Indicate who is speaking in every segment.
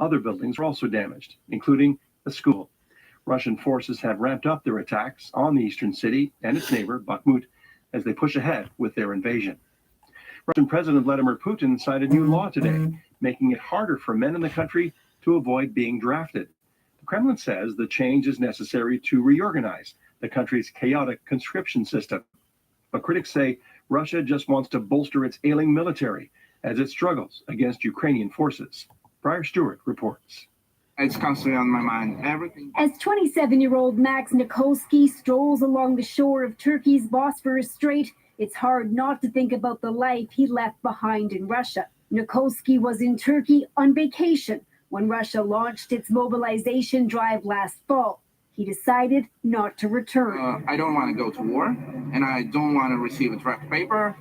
Speaker 1: Other buildings were also damaged, including a school. Russian forces have ramped up their attacks on the eastern city and its neighbor, Bakhmut, as they push ahead with their invasion. Russian President Vladimir Putin signed a new law today, making it harder for men in the country to avoid being drafted. The Kremlin says the change is necessary to reorganize the country's chaotic conscription system. But critics say Russia just wants to bolster its ailing military as it struggles against Ukrainian forces. Briar Stewart reports.
Speaker 2: It's constantly on my mind. Everything.
Speaker 3: As 27-year-old Max Nikolsky strolls along the shore of Turkey's Bosphorus Strait, it's hard not to think about the life he left behind in Russia. Nikolsky was in Turkey on vacation when Russia launched its mobilization drive last fall. He decided not to return.
Speaker 2: I don't want to go to war, and I don't want to receive a draft paper.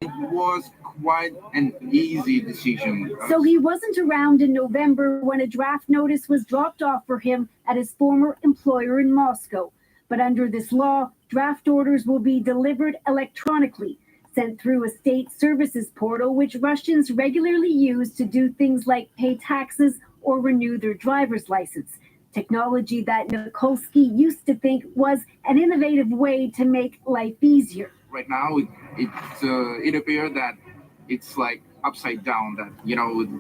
Speaker 2: It was quite an easy decision.
Speaker 3: So he wasn't around in November when a draft notice was dropped off for him at his former employer in Moscow. But under this law, draft orders will be delivered electronically, sent through a state services portal, which Russians regularly use to do things like pay taxes or renew their driver's license. Technology that Nikolsky used to think was an innovative way to make life easier.
Speaker 2: Right now, it appears that it's like upside down, that,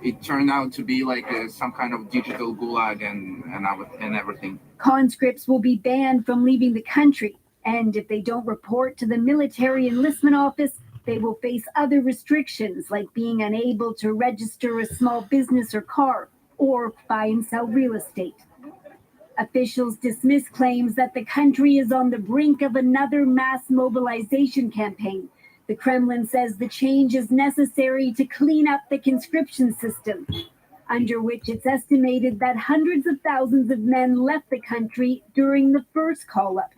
Speaker 2: it turned out to be like some kind of digital gulag and everything.
Speaker 3: Conscripts will be banned from leaving the country, and if they don't report to the military enlistment office, they will face other restrictions like being unable to register a small business or car or buy and sell real estate. Officials dismiss claims that the country is on the brink of another mass mobilization campaign. The Kremlin says the change is necessary to clean up the conscription system, under which it's estimated that hundreds of thousands of men left the country during the first call-up.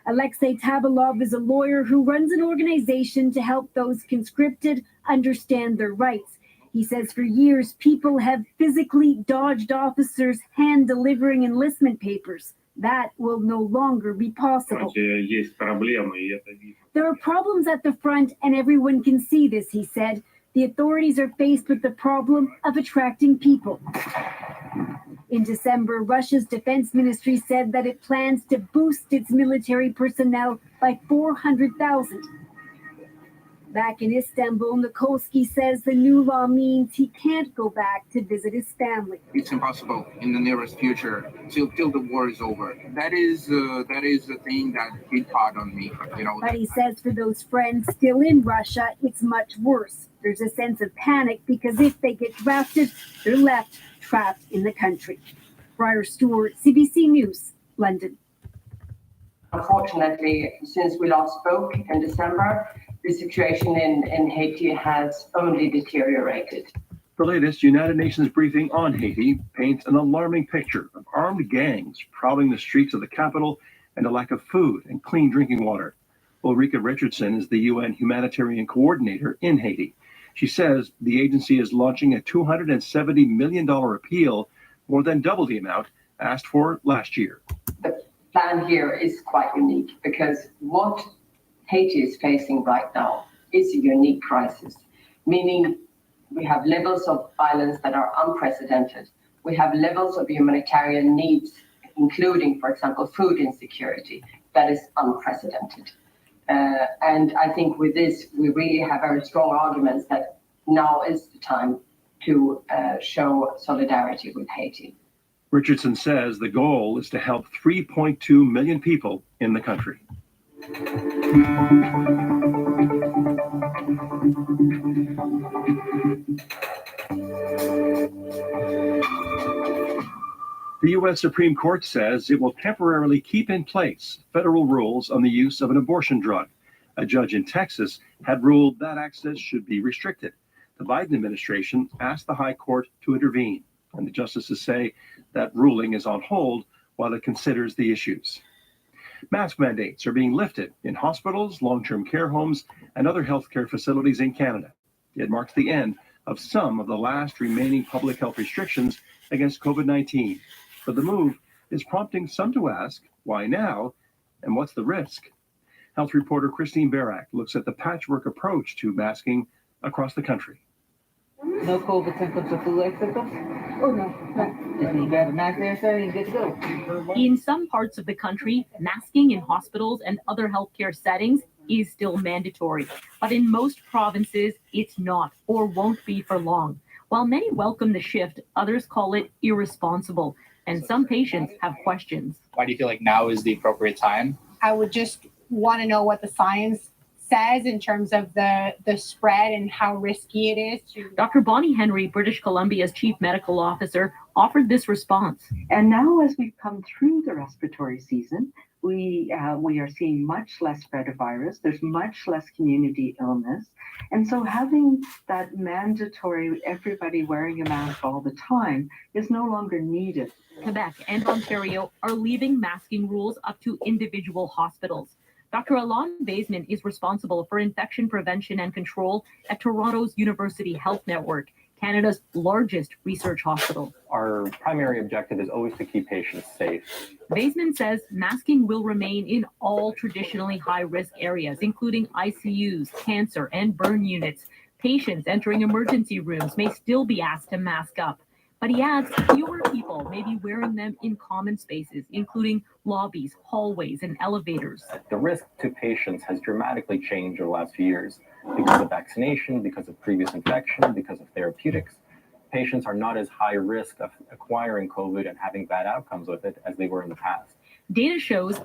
Speaker 3: Alexei Tabalov is a lawyer who runs an organization to help those conscripted understand their rights. He says for years, people have physically dodged officers hand-delivering enlistment papers. That will no longer be possible. There are problems at the front, and everyone can see this, he said. The authorities are faced with the problem of attracting people. In December, Russia's defense ministry said that it plans to boost its military personnel by 400,000. Back in Istanbul, Nikolsky says the new law means he can't go back to visit his family.
Speaker 2: It's impossible in the nearest future till the war is over. That is the thing that hit hard on me.
Speaker 3: But he says for those friends still in Russia, it's much worse. There's a sense of panic because if they get drafted, they're left trapped in the country. Briar Stewart, CBC News, London.
Speaker 4: Unfortunately, since we last spoke in December, the situation in Haiti has only deteriorated.
Speaker 1: The latest United Nations briefing on Haiti paints an alarming picture of armed gangs prowling the streets of the capital and a lack of food and clean drinking water. Ulrika Richardson is the UN humanitarian coordinator in Haiti. She says the agency is launching a $270 million appeal, more than double the amount asked for last year.
Speaker 4: The plan here is quite unique because what Haiti is facing right now is a unique crisis, meaning we have levels of violence that are unprecedented. We have levels of humanitarian needs, including, for example, food insecurity, that is unprecedented. And I think with this, we really have very strong arguments that now is the time to show solidarity with Haiti.
Speaker 1: Richardson says the goal is to help 3.2 million people in the country. The U.S. Supreme Court says it will temporarily keep in place federal rules on the use of an abortion drug. A judge in Texas had ruled that access should be restricted. The Biden administration asked the High Court to intervene, and the justices say that ruling is on hold while it considers the issues. Mask mandates are being lifted in hospitals, long-term care homes, and other healthcare facilities in Canada. It marks the end of some of the last remaining public health restrictions against COVID-19. But the move is prompting some to ask, why now, and what's the risk? Health reporter Christine Barak looks at the patchwork approach to masking across the country.
Speaker 5: No COVID symptoms or flu-like symptoms? Oh, no. Just need to grab a mask there, sir, and good to go.
Speaker 6: In some parts of the country, masking in hospitals and other healthcare settings is still mandatory. But in most provinces, it's not or won't be for long. While many welcome the shift, others call it irresponsible, and some patients have questions.
Speaker 7: Why do you feel like now is the appropriate time?
Speaker 8: I would just want to know what the science says in terms of the spread and how risky it is.
Speaker 6: Dr. Bonnie Henry, British Columbia's chief medical officer, offered this response.
Speaker 9: And now, as we've come through the respiratory season, we are seeing much less spread of virus. There's much less community illness. And so having that mandatory everybody wearing a mask all the time is no longer needed.
Speaker 6: Quebec and Ontario are leaving masking rules up to individual hospitals. Dr. Alon Baseman is responsible for infection prevention and control at Toronto's University Health Network, Canada's largest research hospital.
Speaker 10: Our primary objective is always to keep patients safe.
Speaker 6: Baseman says masking will remain in all traditionally high-risk areas, including ICUs, cancer, and burn units. Patients entering emergency rooms may still be asked to mask up. But he adds fewer people may be wearing them in common spaces, including lobbies, hallways, and elevators.
Speaker 10: The risk to patients has dramatically changed over the last few years because of vaccination, because of previous infection, because of therapeutics. Patients are not as high risk of acquiring COVID and having bad outcomes with it as they were in the past.
Speaker 6: Data shows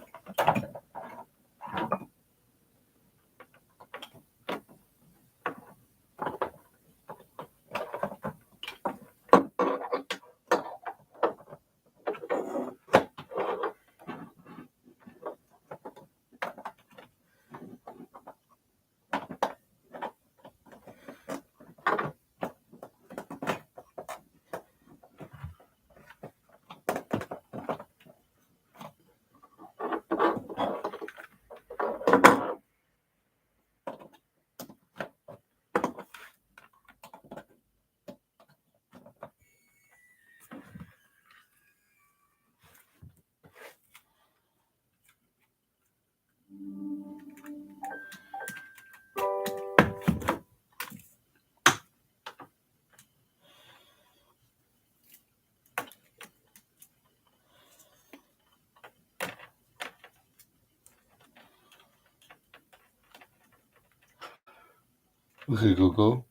Speaker 11: Okay, Google.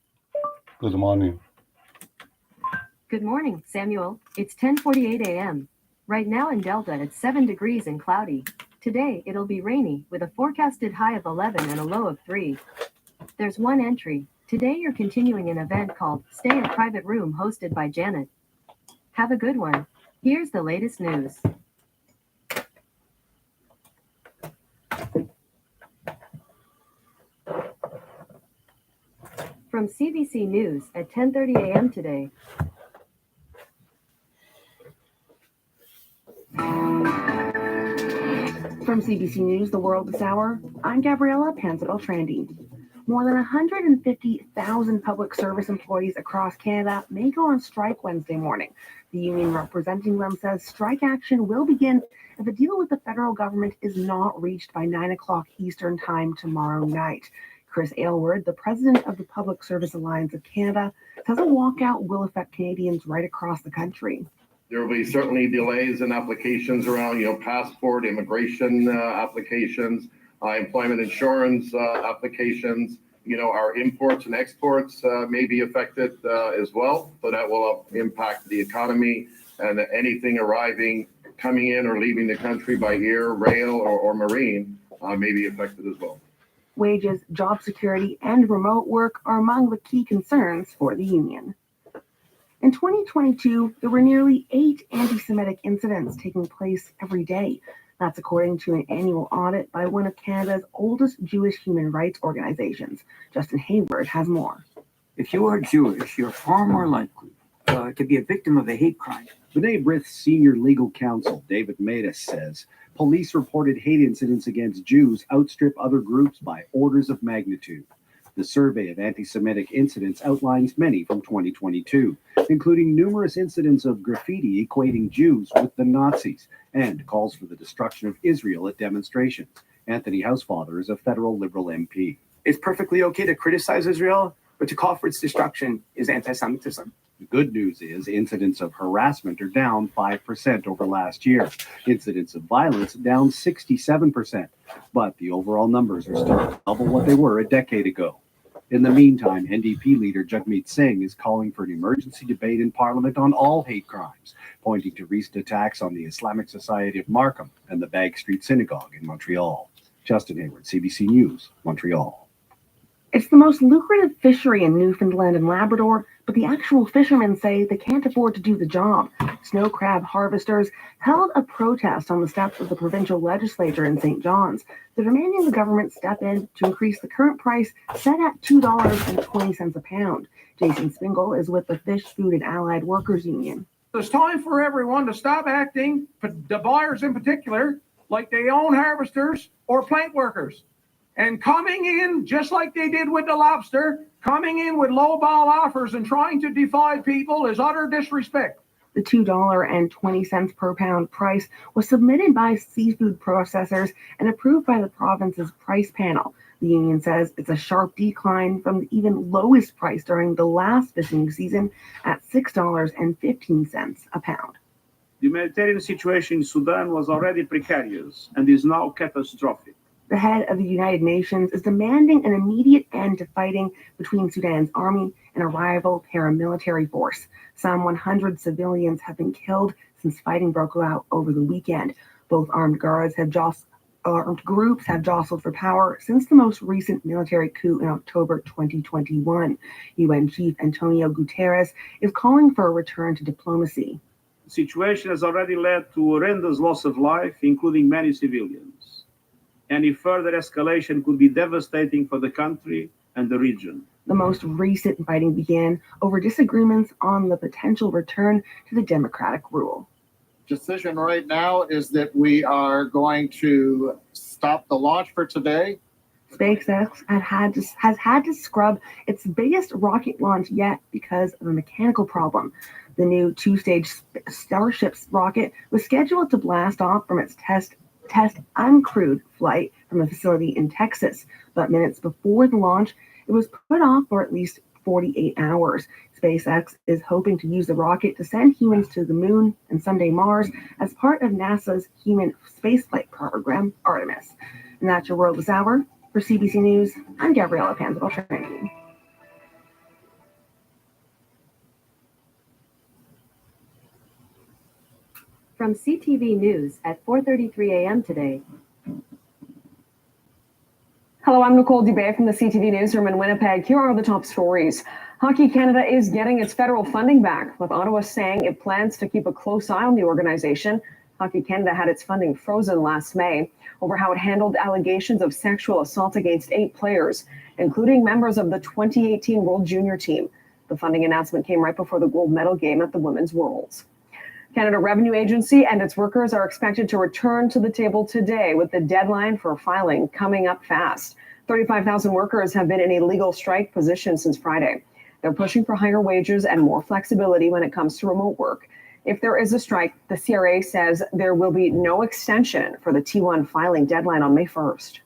Speaker 11: Good morning.
Speaker 12: Good morning, Samuel. It's 10:48 a.m. Right now in Delta, it's 7 degrees and cloudy. Today, it'll be rainy with a forecasted high of 11 and a low of 3. There's one entry. Today, you're continuing an event called Stay in Private Room hosted by Janet. Have a good one. Here's the latest news. From CBC News at 10:30 a.m. today.
Speaker 13: From CBC News, The World This Hour, I'm Gabriella Panza-Beltrandi. More than 150,000 public service employees across Canada may go on strike Wednesday morning. The union representing them says strike action will begin if a deal with the federal government is not reached by 9 o'clock Eastern Time tomorrow night. Chris Aylward, the president of the Public Service Alliance of Canada, says a walkout will affect Canadians right across the country.
Speaker 14: There will be certainly delays in applications around, passport, immigration applications, employment insurance applications. Our imports and exports may be affected as well. So that will impact the economy, and anything arriving, coming in or leaving the country by air, rail, or marine may be affected as well.
Speaker 13: Wages, job security, and remote work are among the key concerns for the union. In 2022, there were nearly 8 anti-Semitic incidents taking place every day. That's according to an annual audit by one of Canada's oldest Jewish human rights organizations. Justin Hayward has more.
Speaker 15: If you are Jewish, you're far more likely to be a victim of a hate crime.
Speaker 16: B'nai B'rith's senior legal counsel, David Matus, says police reported hate incidents against Jews outstrip other groups by orders of magnitude. The survey of anti-Semitic incidents outlines many from 2022, including numerous incidents of graffiti equating Jews with the Nazis and calls for the destruction of Israel at demonstrations. Anthony Housefather is a federal Liberal MP.
Speaker 15: It's perfectly okay to criticize Israel,
Speaker 17: but to call for its destruction is anti-Semitism.
Speaker 16: The good news is incidents of harassment are down 5% over last year. Incidents of violence down 67%. But the overall numbers are still double what they were a decade ago. In the meantime, NDP leader Jagmeet Singh is calling for an emergency debate in Parliament on all hate crimes, pointing to recent attacks on the Islamic Society of Markham and the Bag Street Synagogue in Montreal. Justin Hayward, CBC News, Montreal.
Speaker 13: It's the most lucrative fishery in Newfoundland and Labrador, but the actual fishermen say they can't afford to do the job. Snow crab harvesters held a protest on the steps of the provincial legislature in St. John's. They're demanding the government step in to increase the current price set at $2.20 a pound. Jason Spingle is with the Fish, Food and Allied Workers Union.
Speaker 18: It's time for everyone to stop acting, the buyers in particular, like they own harvesters or plant workers. And coming in, just like they did with the lobster, coming in with lowball offers and trying to divide people is utter disrespect.
Speaker 13: The $2.20 per pound price was submitted by seafood processors and approved by the province's price panel. The union says it's a sharp decline from the even lowest price during the last fishing season at $6.15 a pound.
Speaker 19: The humanitarian situation in Sudan was already precarious and is now catastrophic.
Speaker 13: The head of the United Nations is demanding an immediate end to fighting between Sudan's army and a rival paramilitary force. Some 100 civilians have been killed since fighting broke out over the weekend. Both armed groups have jostled for power since the most recent military coup in October 2021. UN Chief Antonio Guterres is calling for a return to diplomacy.
Speaker 19: The situation has already led to horrendous loss of life, including many civilians. Any further escalation could be devastating for the country and the region.
Speaker 13: The most recent fighting began over disagreements on the potential return to the democratic rule.
Speaker 20: Decision right now is that we are going to stop the launch for today.
Speaker 13: SpaceX has had to scrub its biggest rocket launch yet because of a mechanical problem. The new two-stage Starship rocket was scheduled to blast off from its test uncrewed flight from a facility in Texas, but minutes before the launch, it was put off for at least 48 hours. SpaceX is hoping to use the rocket to send humans to the moon and someday Mars as part of NASA's human spaceflight program, Artemis. And that's your World this hour. For CBC News, I'm Gabriella Panzabal-Trinity.
Speaker 12: From CTV News at 4:33 a.m. today.
Speaker 21: Hello, I'm Nicole Dubé from the CTV Newsroom in Winnipeg. Here are the top stories. Hockey Canada is getting its federal funding back, with Ottawa saying it plans to keep a close eye on the organization. Hockey Canada had its funding frozen last May over how it handled allegations of sexual assault against 8 players, including members of the 2018 World Junior team. The funding announcement came right before the gold medal game at the Women's Worlds. Canada Revenue Agency and its workers are expected to return to the table today, with the deadline for filing coming up fast. 35,000 workers have been in a legal strike position since Friday. They're pushing for higher wages and more flexibility when it comes to remote work. If there is a strike, the CRA says there will be no extension for the T1 filing deadline on May 1st.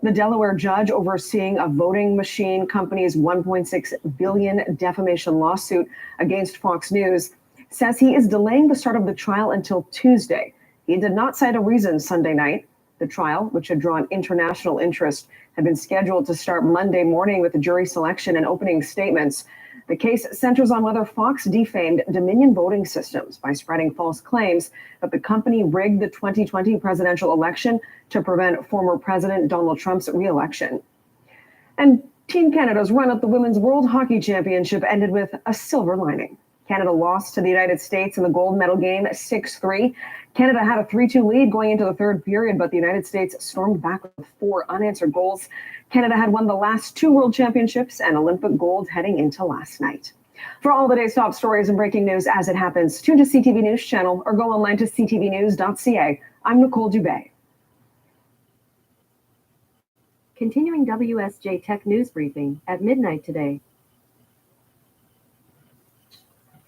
Speaker 21: The Delaware judge overseeing a voting machine company's $1.6 billion defamation lawsuit against Fox News says he is delaying the start of the trial until Tuesday. He did not cite a reason Sunday night. The trial, which had drawn international interest, had been scheduled to start Monday morning with the jury selection and opening statements. The case centers on whether Fox defamed Dominion voting systems by spreading false claims that the company rigged the 2020 presidential election to prevent former President Donald Trump's re-election. And Team Canada's run at the Women's World Hockey Championship ended with a silver lining. Canada lost to the United States in the gold medal game 6-3. Canada had a 3-2 lead going into the third period, but the United States stormed back with 4 unanswered goals. Canada had won the last 2 World Championships and Olympic gold heading into last night. For all the day's top stories and breaking news as it happens, tune to CTV News Channel or go online to ctvnews.ca. I'm Nicole Dubé.
Speaker 12: Continuing WSJ Tech News Briefing at midnight today.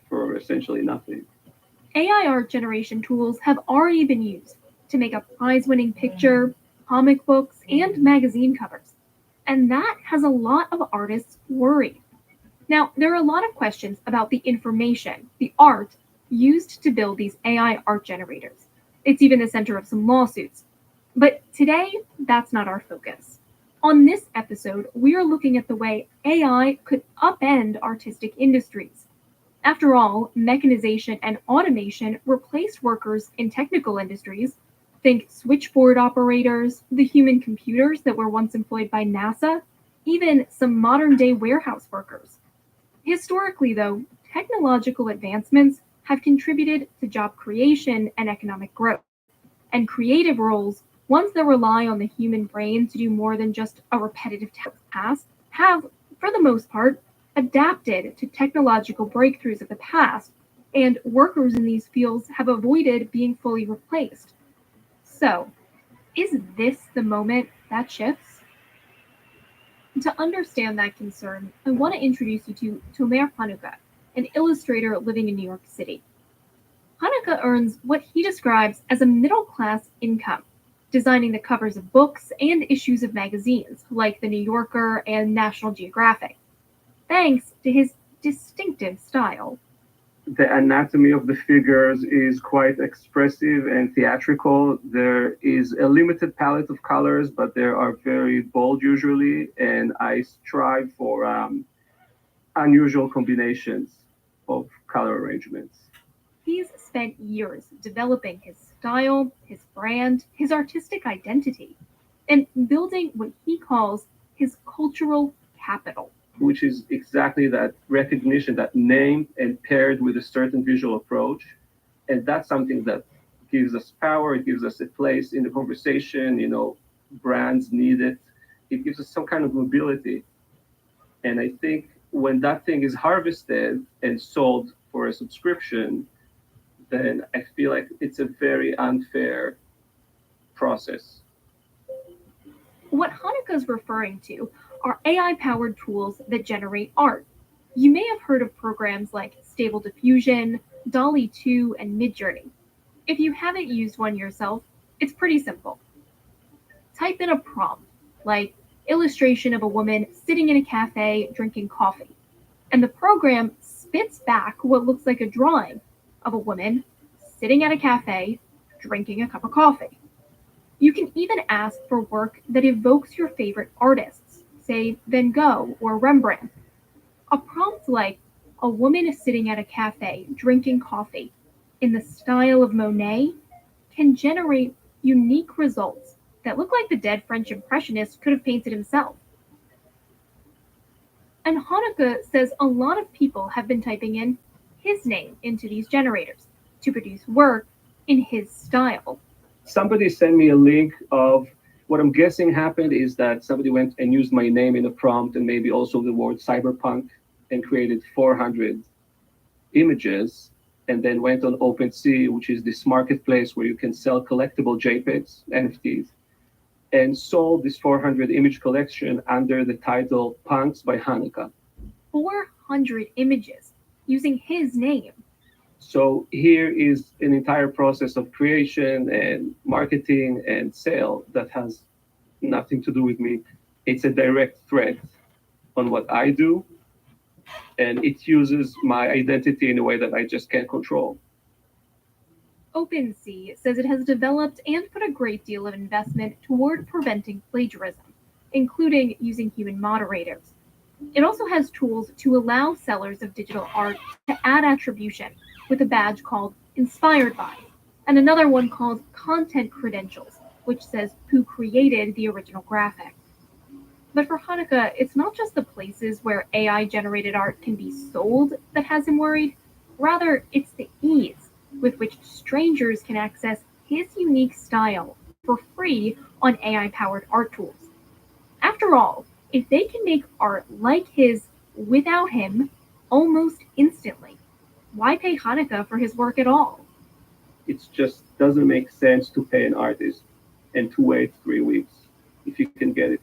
Speaker 19: For essentially nothing.
Speaker 22: AI art generation tools have already been used to make a prize-winning picture, comic books, and magazine covers. And that has a lot of artists worried. Now, there are a lot of questions about the information, the art, used to build these AI art generators. It's even the center of some lawsuits. But today, that's not our focus. On this episode, we are looking at the way AI could upend artistic industries. After all, mechanization and automation replaced workers in technical industries. Think switchboard operators, the human computers that were once employed by NASA, even some modern-day warehouse workers. Historically, though, technological advancements have contributed to job creation and economic growth. And creative roles, ones that rely on the human brain to do more than just a repetitive task, have, for the most part, adapted to technological breakthroughs of the past, and workers in these fields have avoided being fully replaced. So, is this the moment that shifts? To understand that concern, I want to introduce you to Tomer Hanukkah, an illustrator living in New York City. Hanukkah earns what he describes as a middle-class income, designing the covers of books and issues of magazines like The New Yorker and National Geographic, thanks to his distinctive style.
Speaker 2: The anatomy of the figures is quite expressive and theatrical. There is a limited palette of colors, but they are very bold usually, and I strive for unusual combinations of color arrangements.
Speaker 22: He's spent years developing his style, his brand, his artistic identity, and building what he calls his cultural capital.
Speaker 2: Which is exactly that recognition, that name, and paired with a certain visual approach. And that's something that gives us power, it gives us a place in the conversation, brands need it. It gives us some kind of mobility. And I think when that thing is harvested and sold for a subscription, then I feel like it's a very unfair process.
Speaker 22: What Hanukkah's referring to are AI-powered tools that generate art. You may have heard of programs like Stable Diffusion, DALL-E 2, and Midjourney. If you haven't used one yourself, it's pretty simple. Type in a prompt, like illustration of a woman sitting in a cafe drinking coffee, and the program spits back what looks like a drawing of a woman sitting at a cafe drinking a cup of coffee. You can even ask for work that evokes your favorite artists, say Van Gogh or Rembrandt. A prompt like a woman is sitting at a cafe drinking coffee in the style of Monet can generate unique results that look like the dead French impressionist could have painted himself. And Hanukkah says a lot of people have been typing in his name into these generators to produce work in his style.
Speaker 2: Somebody sent me a link of what I'm guessing happened is that somebody went and used my name in a prompt and maybe also the word cyberpunk and created 400 images, and then went on OpenSea, which is this marketplace where you can sell collectible JPEGs, NFTs, and sold this 400 image collection under the title Punks by Hanukkah.
Speaker 22: 400 images using his name.
Speaker 2: So here is an entire process of creation and marketing and sale that has nothing to do with me. It's a direct threat on what I do, and it uses my identity in a way that I just can't control.
Speaker 22: OpenSea says it has developed and put a great deal of investment toward preventing plagiarism, including using human moderators. It also has tools to allow sellers of digital art to add attribution with a badge called Inspired By, and another one called Content Credentials, which says who created the original graphic. But for Hanukkah, it's not just the places where AI-generated art can be sold that has him worried. Rather, it's the ease with which strangers can access his unique style for free on AI-powered art tools. After all, if they can make art like his without him almost instantly, why pay Hanukkah for his work at all?
Speaker 2: It just doesn't make sense to pay an artist and to wait 3 weeks if you can get it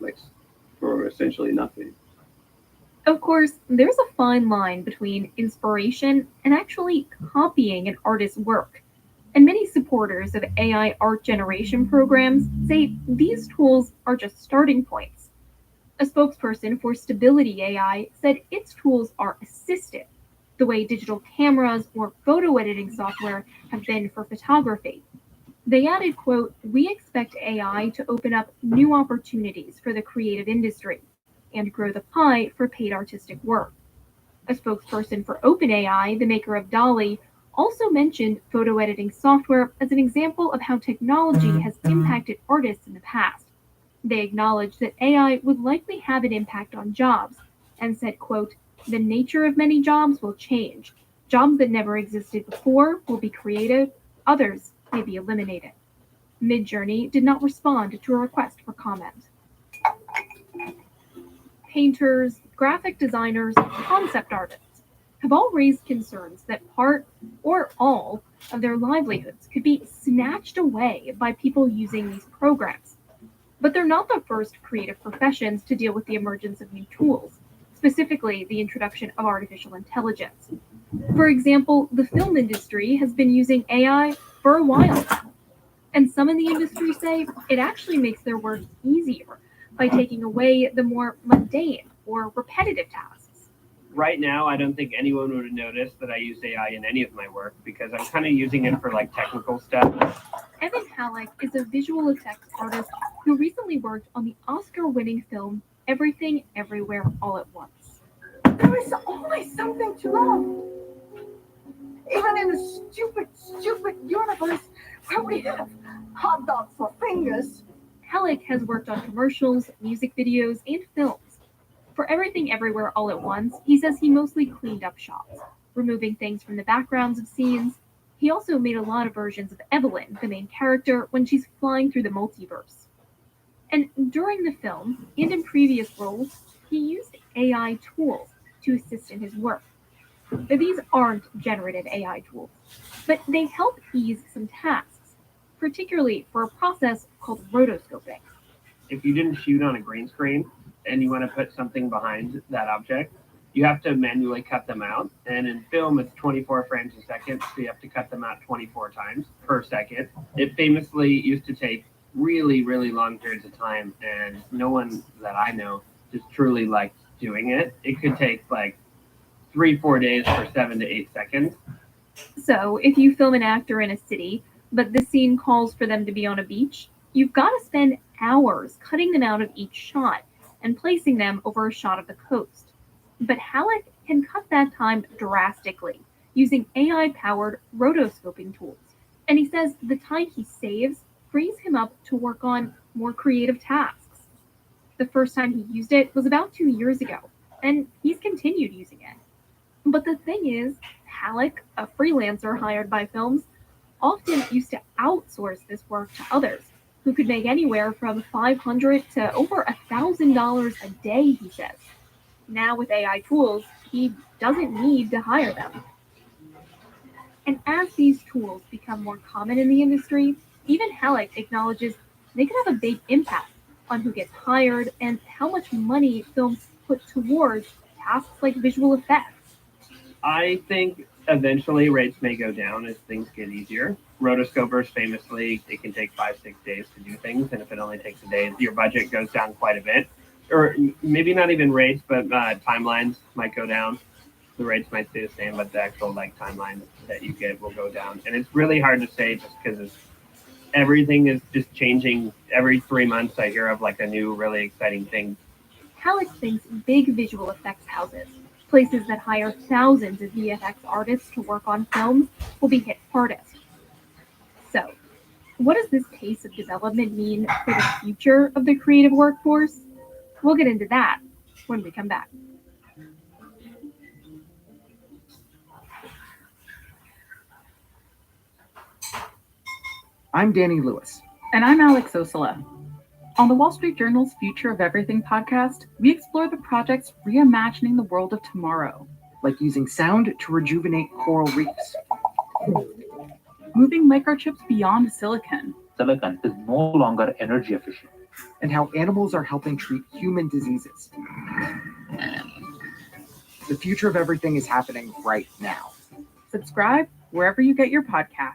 Speaker 2: for essentially nothing.
Speaker 22: Of course, there's a fine line between inspiration and actually copying an artist's work. And many supporters of AI art generation programs say these tools are just starting points. A spokesperson for Stability AI said its tools are assistive, the way digital cameras or photo editing software have been for photography. They added, quote, "We expect AI to open up new opportunities for the creative industry and grow the pie for paid artistic work." A spokesperson for OpenAI, the maker of DALL-E, also mentioned photo editing software as an example of how technology has impacted artists in the past. They acknowledged that AI would likely have an impact on jobs and said, quote, "The nature of many jobs will change. Jobs that never existed before will be created, others may be eliminated." Midjourney did not respond to a request for comment. Painters, graphic designers, and concept artists have all raised concerns that part or all of their livelihoods could be snatched away by people using these programs. But they're not the first creative professions to deal with the emergence of new tools, specifically the introduction of artificial intelligence. For example, the film industry has been using AI for a while now, and some in the industry say it actually makes their work easier by taking away the more mundane or repetitive tasks.
Speaker 3: Right now, I don't think anyone would have noticed that I use AI in any of my work because I'm kind of using it for like technical stuff.
Speaker 22: Evan Halleck is a visual effects artist who recently worked on the Oscar-winning film Everything Everywhere All at Once.
Speaker 5: There is always something to love. Even in a stupid universe where we have hot dogs for fingers.
Speaker 22: Halleck has worked on commercials, music videos, and films. For Everything Everywhere All at Once, he says he mostly cleaned up shots, removing things from the backgrounds of scenes. He also made a lot of versions of Evelyn, the main character, when she's flying through the multiverse. And during the film, and in previous roles, he used AI tools to assist in his work. Now, these aren't generative AI tools, but they help ease some tasks, particularly for a process called rotoscoping.
Speaker 3: If you didn't shoot on a green screen and you want to put something behind that object, you have to manually cut them out. And in film, it's 24 frames a second, so you have to cut them out 24 times per second. It famously used to take really, really long periods of time, and no one that I know just truly liked doing it. It could take like 3-4 days for 7 to 8 seconds.
Speaker 22: So, if you film an actor in a city, but the scene calls for them to be on a beach, you've got to spend hours cutting them out of each shot and placing them over a shot of the coast. But Halleck can cut that time drastically using AI-powered rotoscoping tools. And he says the time he saves frees him up to work on more creative tasks. The first time he used it was about 2 years ago, and he's continued using it. But the thing is, Halleck, a freelancer hired by films, often used to outsource this work to others, who could make anywhere from $500 to over $1,000 a day, he says. Now with AI tools, he doesn't need to hire them. And as these tools become more common in the industry, even Halleck acknowledges they could have a big impact on who gets hired and how much money films put towards tasks like visual effects.
Speaker 3: I think eventually rates may go down as things get easier. Rotoscopers famously, it can take 5-6 days to do things, and if it only takes a day, your budget goes down quite a bit. Or maybe not even rates, but timelines might go down. The rates might stay the same, but the actual timeline that you get will go down. And it's really hard to say just because everything is just changing. Every 3 months, I hear of a new, really exciting thing.
Speaker 22: Halleck thinks big visual effects houses, places that hire thousands of VFX artists to work on films, will be hit hardest. So, what does this pace of development mean for the future of the creative workforce? We'll get into that when we come back.
Speaker 17: I'm Danny Lewis.
Speaker 4: And I'm Alex Osala. On the Wall Street Journal's Future of Everything podcast, we explore the projects reimagining the world of tomorrow.
Speaker 17: Like using sound to rejuvenate coral reefs.
Speaker 4: Moving microchips beyond silicon.
Speaker 23: Silicon is no longer energy efficient.
Speaker 17: And how animals are helping treat human diseases. The future of everything is happening right now.
Speaker 4: Subscribe wherever you get your podcasts.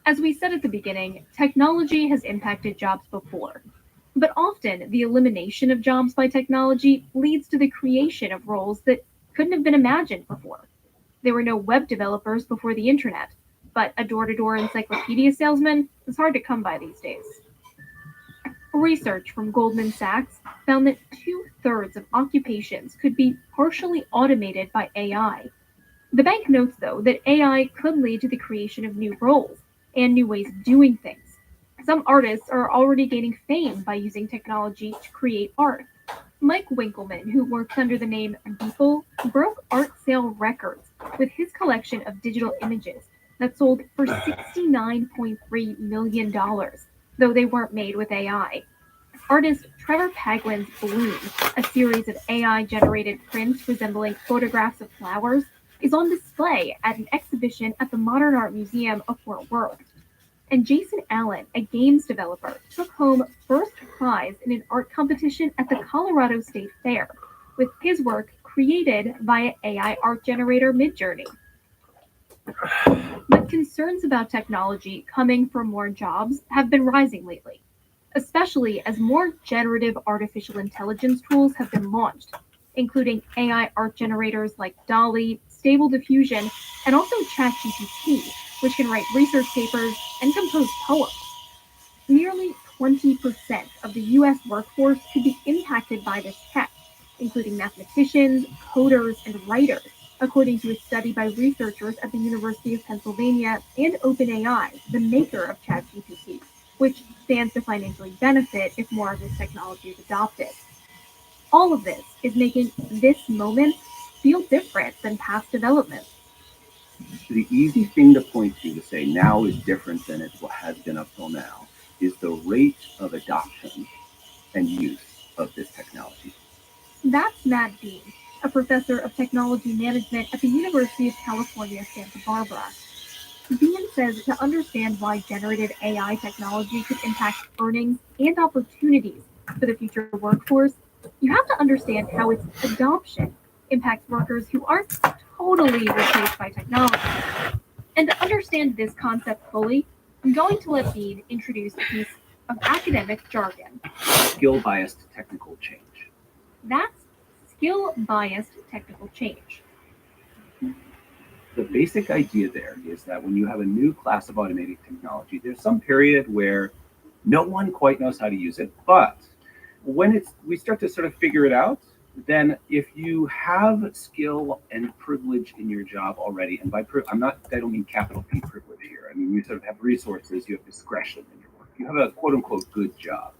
Speaker 22: As we said at the beginning, technology has impacted jobs before. But often, the elimination of jobs by technology leads to the creation of roles that couldn't have been imagined before. There were no web developers before the internet, but a door-to-door encyclopedia salesman is hard to come by these days. Research from Goldman Sachs found that 2/3 of occupations could be partially automated by AI. The bank notes, though, that AI could lead to the creation of new roles and new ways of doing things. Some artists are already gaining fame by using technology to create art. Mike Winkleman, who works under the name Beeple, broke art sale records with his collection of digital images that sold for $69.3 million, though they weren't made with AI. Artist Trevor Paglin's Bloom, a series of AI-generated prints resembling photographs of flowers, is on display at an exhibition at the Modern Art Museum of Fort Worth. And Jason Allen, a games developer, took home first prize in an art competition at the Colorado State Fair, with his work created via AI art generator Midjourney. But concerns about technology coming from more jobs have been rising lately, especially as more generative artificial intelligence tools have been launched, including AI art generators like DALL-E, Stable Diffusion, and also ChatGPT, which can write research papers and compose poems. Nearly 20% of the US workforce could be impacted by this tech, including mathematicians, coders, and writers, according to a study by researchers at the University of Pennsylvania and OpenAI, the maker of ChatGPT, which stands to financially benefit if more of this technology is adopted. All of this is making this moment feel different than past developments.
Speaker 1: The easy thing to point to say now is different than it has been up till now is the rate of adoption and use of this technology.
Speaker 22: That's Matt Dean, a professor of technology management at the University of California, Santa Barbara. Dean says to understand why generative AI technology could impact earnings and opportunities for the future workforce, you have to understand how its adoption impacts workers who aren't totally replaced by technology. And to understand this concept fully, I'm going to let Dean introduce a piece of academic jargon.
Speaker 1: Skill-biased technical change.
Speaker 22: That's skill-biased technical change.
Speaker 1: The basic idea there is that when you have a new class of automated technology, there's some period where no one quite knows how to use it, but when we start to sort of figure it out, then if you have skill and privilege in your job already, and by I don't mean capital P privilege here. I mean, you sort of have resources, you have discretion in your work. You have a quote unquote good job.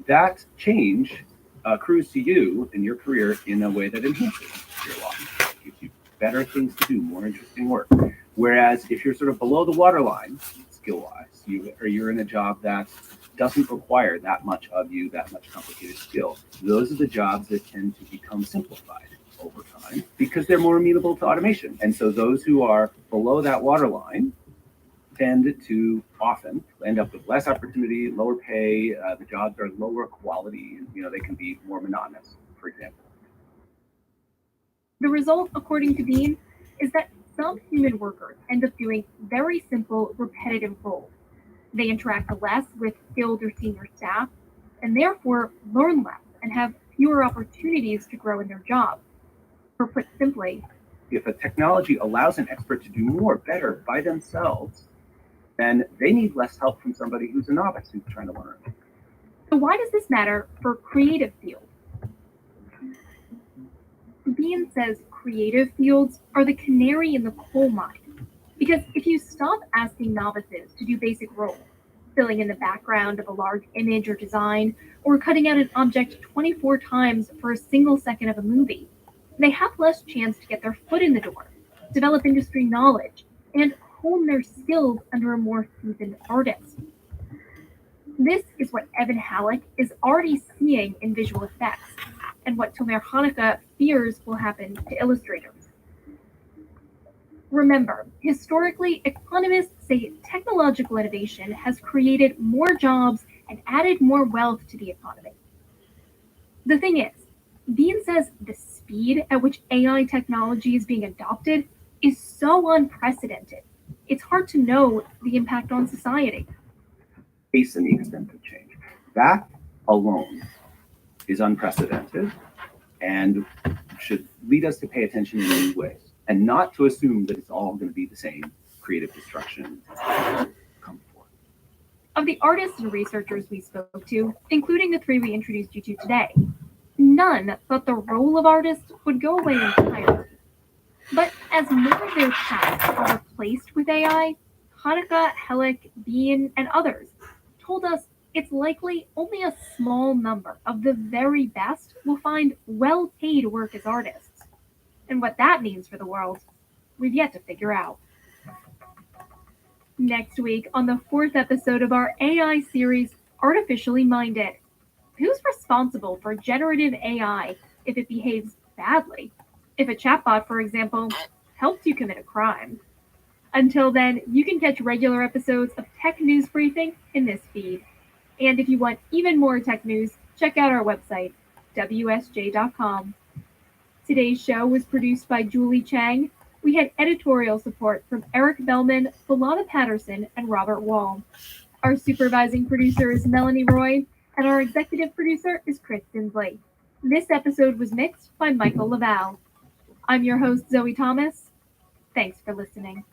Speaker 1: That change accrues to you in your career in a way that enhances your life, gives you better things to do, more interesting work. Whereas if you're sort of below the waterline, skill-wise, you're in a job that doesn't require that much of you, that much complicated skill. Those are the jobs that tend to become simplified over time because they're more amenable to automation. And so those who are below that waterline tend to often end up with less opportunity, lower pay. The jobs are lower quality. They can be more monotonous, for example.
Speaker 22: The result, according to Dean, is that some human workers end up doing very simple, repetitive roles. They interact less with skilled or senior staff, and therefore learn less and have fewer opportunities to grow in their job. Or put simply,
Speaker 1: if a technology allows an expert to do more, better by themselves, then they need less help from somebody who's a novice who's trying to learn.
Speaker 22: So why does this matter for creative fields? Dean says creative fields are the canary in the coal mine. Because if you stop asking novices to do basic roles, filling in the background of a large image or design, or cutting out an object 24 times for a single second of a movie, they have less chance to get their foot in the door, develop industry knowledge, and hone their skills under a more seasoned artist. This is what Evan Halleck is already seeing in visual effects, and what Tomer Hanukkah fears will happen to illustrators. Remember, historically, economists say technological innovation has created more jobs and added more wealth to the economy. The thing is, Dean says the speed at which AI technology is being adopted is so unprecedented it's hard to know the impact on society.
Speaker 1: Pace and the extent of change. That alone is unprecedented and should lead us to pay attention in new ways and not to assume that it's all going to be the same creative destruction.
Speaker 22: Of the artists and researchers we spoke to, including the three we introduced you to today, none thought the role of artists would go away entirely. But as more of their tasks are replaced with AI, Hanukkah, Helic, Bean, and others told us it's likely only a small number of the very best will find well-paid work as artists. And what that means for the world, we've yet to figure out. Next week, on the 4th episode of our AI series, Artificially Minded, who's responsible for generative AI if it behaves badly? If a chatbot, for example, helps you commit a crime. Until then, you can catch regular episodes of Tech News Briefing in this feed. And if you want even more tech news, check out our website, WSJ.com. Today's show was produced by Julie Chang. We had editorial support from Eric Bellman, Philana Patterson, and Robert Wall. Our supervising producer is Melanie Roy, and our executive producer is Chris Dinsley. This episode was mixed by Michael Laval. I'm your host, Zoe Thomas. Thanks for listening.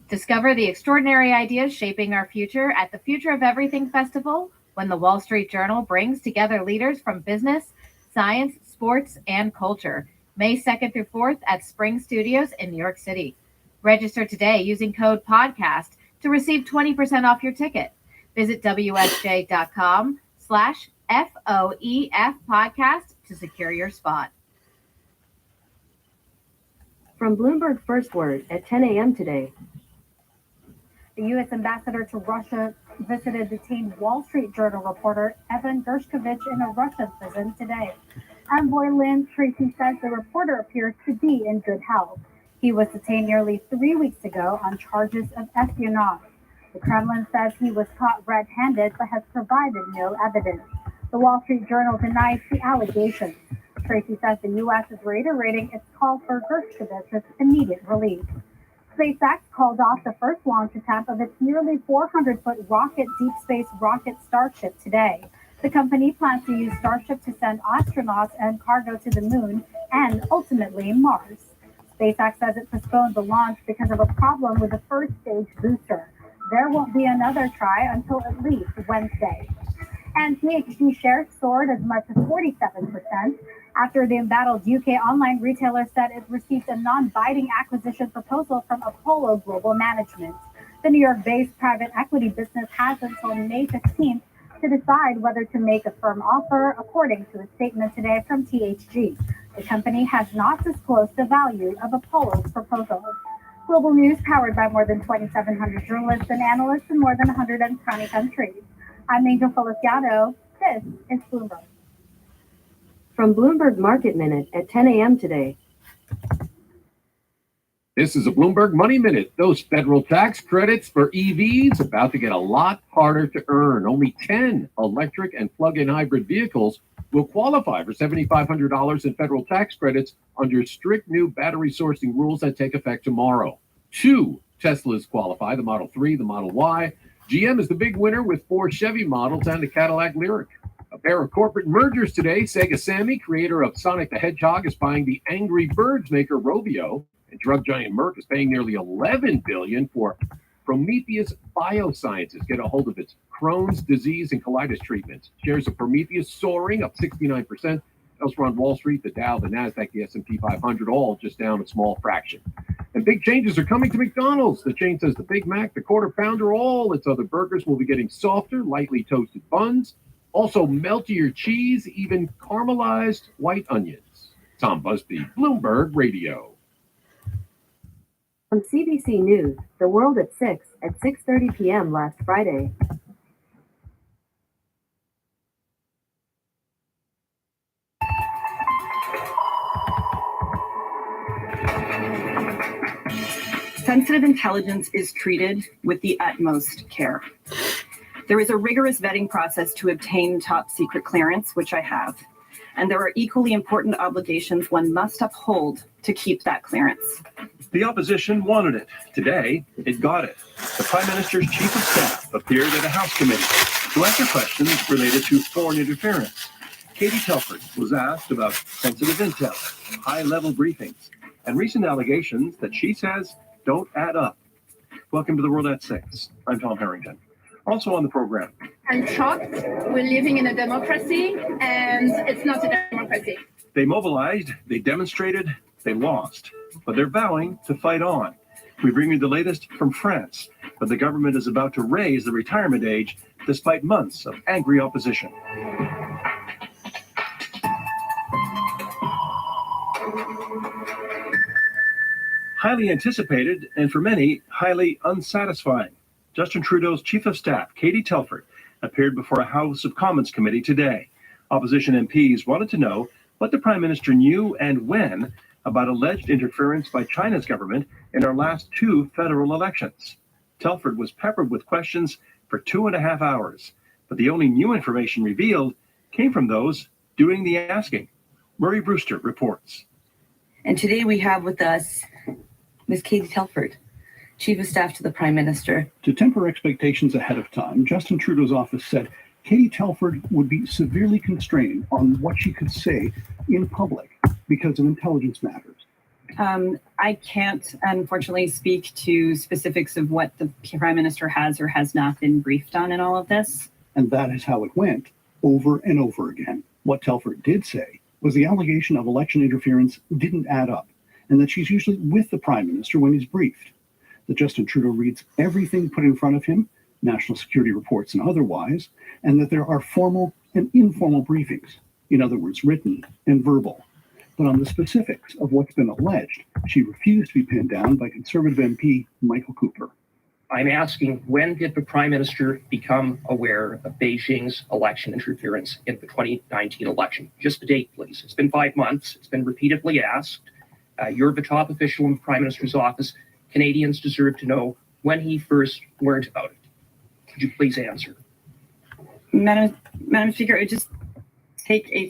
Speaker 7: Discover the extraordinary ideas shaping our future at the Future of Everything Festival, when the Wall Street Journal brings together leaders from business, science, sports, and culture. May 2nd through 4th at Spring Studios in New York City. Register today using code PODCAST to receive 20% off your ticket. Visit WSJ.com/FOEF podcast to secure your spot.
Speaker 12: From Bloomberg First Word at 10 a.m. today.
Speaker 8: The U.S. ambassador to Russia visited detained Wall Street Journal reporter Evan Gershkovich in a Russian prison today. Envoy Lynn Tracy says the reporter appears to be in good health. He was detained nearly 3 weeks ago on charges of espionage. The Kremlin says he was caught red-handed but has provided no evidence. The Wall Street Journal denies the allegations. Tracy says the U.S. is reiterating its call for Gershkovich's immediate release. SpaceX called off the first launch attempt of its nearly 400-foot rocket deep space rocket Starship today. The company plans to use Starship to send astronauts and cargo to the moon and ultimately Mars. SpaceX says it postponed the launch because of a problem with the first stage booster. There won't be another try until at least Wednesday. And THG shares soared as much as 47% after the embattled UK online retailer said it received a non-binding acquisition proposal from Apollo Global Management. The New York-based private equity business has until May 15th to decide whether to make a firm offer, according to a statement today from THG. The company has not disclosed the value of Apollo's proposal. Global news powered by more than 2,700 journalists and analysts in more than 120 countries. I'm Angel Feliciano. This is Bloomberg.
Speaker 12: From Bloomberg Market Minute at 10 a.m. today.
Speaker 9: This is a Bloomberg Money Minute. Those federal tax credits for EVs about to get a lot harder to earn. Only 10 electric and plug-in hybrid vehicles will qualify for $7,500 in federal tax credits under strict new battery sourcing rules that take effect tomorrow. 2 Teslas qualify, the Model 3, the Model Y. GM is the big winner with 4 Chevy models and the Cadillac Lyriq. A pair of corporate mergers today. Sega Sammy, creator of Sonic the Hedgehog, is buying the Angry Birds maker Rovio, and drug giant Merck is paying nearly $11 billion for Prometheus Biosciences. Get a hold of its Crohn's disease and colitis treatments. Shares of Prometheus soaring up 69%. Elsewhere on Wall Street, the Dow, the Nasdaq, the S&P 500, all just down a small fraction. And big changes are coming to McDonald's. The chain says the Big Mac, the Quarter Pounder, all its other burgers will be getting softer, lightly toasted buns. Also, meltier cheese, even caramelized white onions. Tom Busby, Bloomberg Radio.
Speaker 12: From CBC News, The World at 6 at 6:30 p.m. last Friday.
Speaker 24: Sensitive intelligence is treated with the utmost care. There is a rigorous vetting process to obtain top secret clearance, which I have. and there are equally important obligations one must uphold to keep that clearance.
Speaker 6: The opposition wanted it. Today, it got it. The Prime Minister's Chief of Staff appeared at a House committee to answer questions related to foreign interference. Katie Telford was asked about sensitive intel, high-level briefings, and recent allegations that she says don't add up. Welcome to The World at 6. I'm Tom Harrington. Also on the program.
Speaker 10: I'm shocked. We're living in a democracy, and it's not a democracy.
Speaker 6: They mobilized, they demonstrated, they lost, but they're vowing to fight on. We bring you the latest from France, but the government is about to raise the retirement age despite months of angry opposition. Highly anticipated, and for many, highly unsatisfying. Justin Trudeau's Chief of Staff, Katie Telford, appeared before a House of Commons committee today. Opposition MPs wanted to know what the Prime Minister knew and when about alleged interference by China's government in our last two federal elections. Telford was peppered with questions for 2.5 hours, but the only new information revealed came from those doing the asking. Murray Brewster reports.
Speaker 11: And today we have with us Ms. Katie Telford, Chief of Staff to the Prime Minister.
Speaker 14: To temper expectations ahead of time, Justin Trudeau's office said Katie Telford would be severely constrained on what she could say in public because of intelligence matters.
Speaker 24: I can't, unfortunately, speak to specifics of what the Prime Minister has or has not been briefed on in all of this.
Speaker 14: And that is how it went over and over again. What Telford did say was the allegation of election interference didn't add up, and that she's usually with the Prime Minister when he's briefed. That Justin Trudeau reads everything put in front of him, national security reports and otherwise, and that there are formal and informal briefings, in other words, written and verbal. But on the specifics of what's been alleged, she refused to be pinned down by Conservative MP Michael Cooper.
Speaker 25: I'm asking, when did the Prime Minister become aware of Beijing's election interference in the 2019 election? Just the date, please. It's been 5 months. It's been repeatedly asked. You're the top official in the Prime Minister's office. Canadians deserve to know when he first learned about it. Could you please answer?
Speaker 24: Madam Speaker, I would just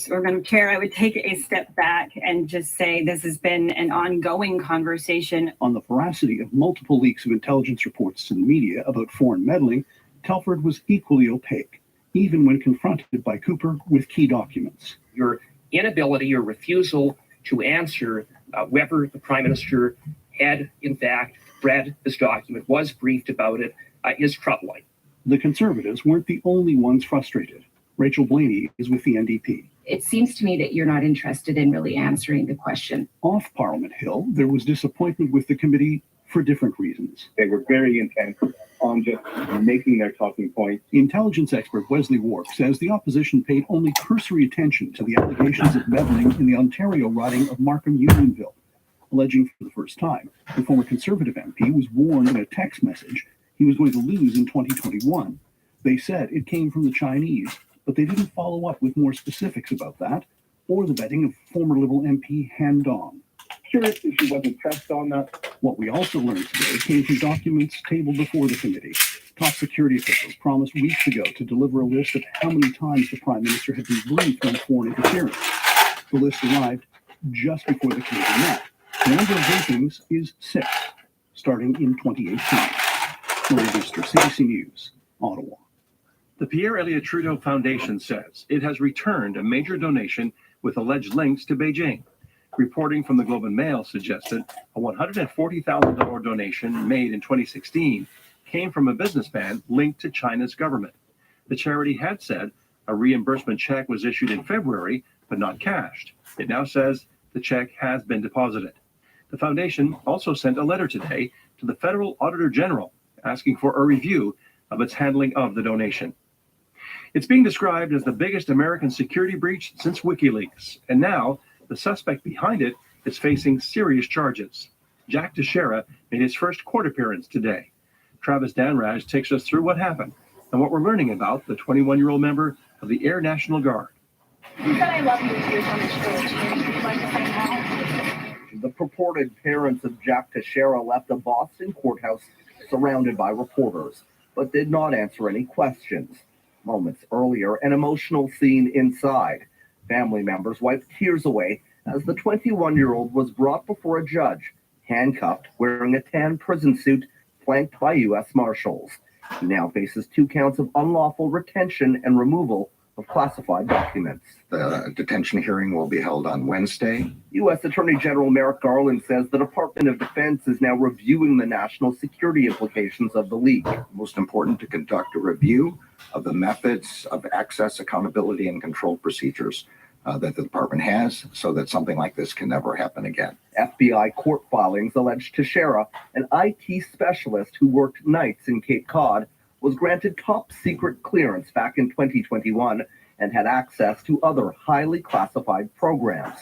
Speaker 24: Madam Chair, I would take a step back and just say this has been an ongoing conversation.
Speaker 14: On the veracity of multiple leaks of intelligence reports to the media about foreign meddling, Telford was equally opaque, even when confronted by Cooper with key documents.
Speaker 25: Your inability or refusal to answer whether the Prime Minister had, in fact, read this document, was briefed about it, is troubling.
Speaker 14: The Conservatives weren't the only ones frustrated. Rachel Blaney is with the NDP.
Speaker 26: It seems to me that you're not interested in really answering the question.
Speaker 14: Off Parliament Hill, there was disappointment with the committee for different reasons.
Speaker 27: They were very intent on just making their talking point.
Speaker 14: Intelligence expert Wesley Warp says the opposition paid only cursory attention to the allegations of meddling in the Ontario riding of Markham-Unionville, alleging for the first time the former Conservative MP was warned in a text message he was going to lose in 2021. They said it came from the Chinese, but they didn't follow up with more specifics about that or the vetting of former Liberal MP Han Dong.
Speaker 27: Curious if she wasn't pressed on that.
Speaker 14: What we also learned today came from documents tabled before the committee. Top security officials promised weeks ago to deliver a list of how many times the Prime Minister had been briefed on foreign interference. The list arrived just before the committee met. The number of briefings is 6, starting in 2018. Murray Brewster, CBC News, Ottawa.
Speaker 6: The Pierre Elliott Trudeau Foundation says it has returned a major donation with alleged links to Beijing. Reporting from the Globe and Mail suggested a $140,000 donation made in 2016 came from a businessman linked to China's government. The charity had said a reimbursement check was issued in February, but not cashed. It now says the check has been deposited. The foundation also sent a letter today to the Federal Auditor General asking for a review of its handling of the donation. It's being described as the biggest American security breach since WikiLeaks, and now the suspect behind it is facing serious charges. Jack Teixeira made his first court appearance today. Travis Danraj takes us through what happened and what we're learning about the 21-year-old member of the Air National Guard.
Speaker 10: He said I love you to your son, George. Would you like to say hi?
Speaker 28: The purported parents of Jack Teixeira left a Boston courthouse surrounded by reporters, but did not answer any questions. Moments earlier, an emotional scene inside. Family members wiped tears away as the 21-year-old was brought before a judge, handcuffed, wearing a tan prison suit, flanked by U.S. Marshals. He now faces 2 counts of unlawful retention and removal of classified documents.
Speaker 2: The detention hearing will be held on Wednesday.
Speaker 28: U.S. Attorney General Merrick Garland says the Department of Defense is now reviewing the national security implications of the leak.
Speaker 2: Most important to conduct a review of the methods of access, accountability, and control procedures that the department has so that something like this can never happen again.
Speaker 28: FBI court filings allege Teixeira, an IT specialist who worked nights in Cape Cod, was granted top secret clearance back in 2021 and had access to other highly classified programs.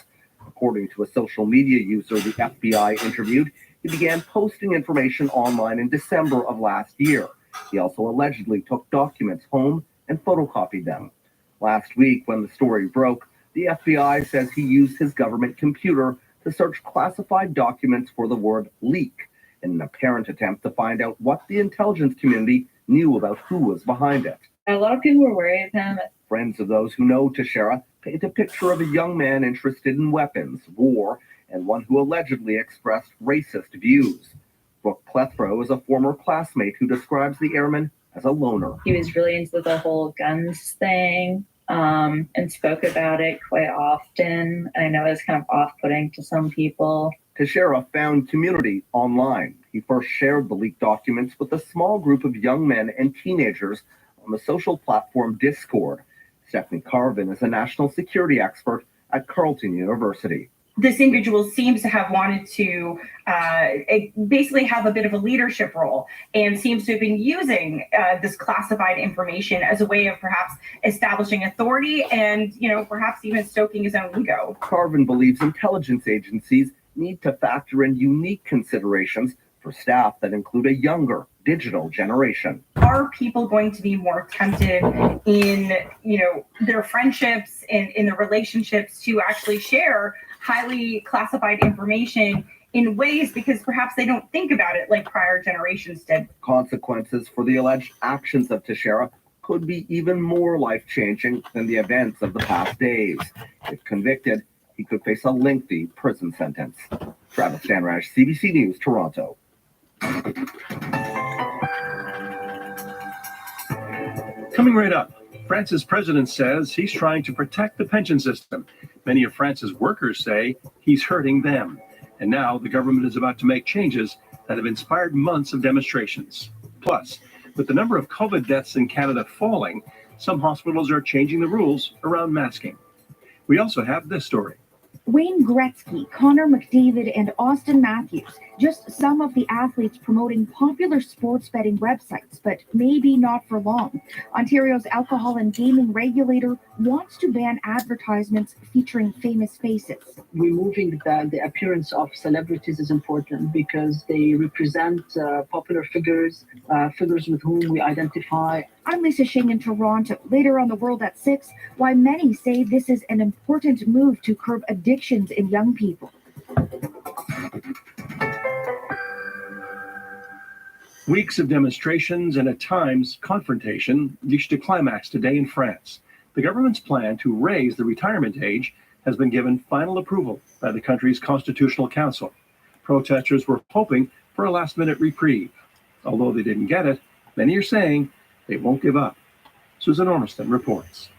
Speaker 28: According to a social media user the FBI interviewed, he began posting information online in December of last year. He also allegedly took documents home and photocopied them. Last week, when the story broke, the FBI says he used his government computer to search classified documents for the word leak in an apparent attempt to find out what the intelligence community knew about who was behind it.
Speaker 13: A lot of people were worried of him.
Speaker 28: Friends of those who know Teixeira paint a picture of a young man interested in weapons, war, and one who allegedly expressed racist views. Brooke Plethro is a former classmate who describes the airman as a loner.
Speaker 13: He was really into the whole guns thing. And spoke about it quite often. I know it's kind of off-putting to some people.
Speaker 28: Teixeira found community online. He first shared the leaked documents with a small group of young men and teenagers on the social platform Discord. Stephanie Carvin is a national security expert at Carleton University.
Speaker 15: This individual seems to have wanted to basically have a bit of a leadership role and seems to have been using this classified information as a way of perhaps establishing authority and, perhaps even stoking his own ego.
Speaker 28: Carvin believes intelligence agencies need to factor in unique considerations for staff that include a younger digital generation.
Speaker 15: Are people going to be more tempted in, their friendships and in their relationships to actually share highly classified information in ways because perhaps they don't think about it like prior generations did?
Speaker 28: Consequences for the alleged actions of Teixeira could be even more life-changing than the events of the past days. If convicted, he could face a lengthy prison sentence. Travis Stanraj, CBC News, Toronto.
Speaker 6: Coming right up, France's president says he's trying to protect the pension system. Many of France's workers say he's hurting them. And now the government is about to make changes that have inspired months of demonstrations. Plus, with the number of COVID deaths in Canada falling, some hospitals are changing the rules around masking. We also have this story.
Speaker 16: Wayne Gretzky, Connor McDavid, and Austin Matthews, just some of the athletes promoting popular sports betting websites, but maybe not for long. Ontario's alcohol and gaming regulator wants to ban advertisements featuring famous faces.
Speaker 18: Removing the appearance of celebrities is important because they represent popular figures, figures with whom we identify.
Speaker 16: I'm Lisa Shing in Toronto. Later on The World at 6, why many say this is an important move to curb addictions in young people.
Speaker 6: Weeks of demonstrations and at times confrontation reached a climax today in France. The government's plan to raise the retirement age has been given final approval by the country's Constitutional Council. Protesters were hoping for a last-minute reprieve. Although they didn't get it, many are saying they won't give up. Susan Ormiston reports.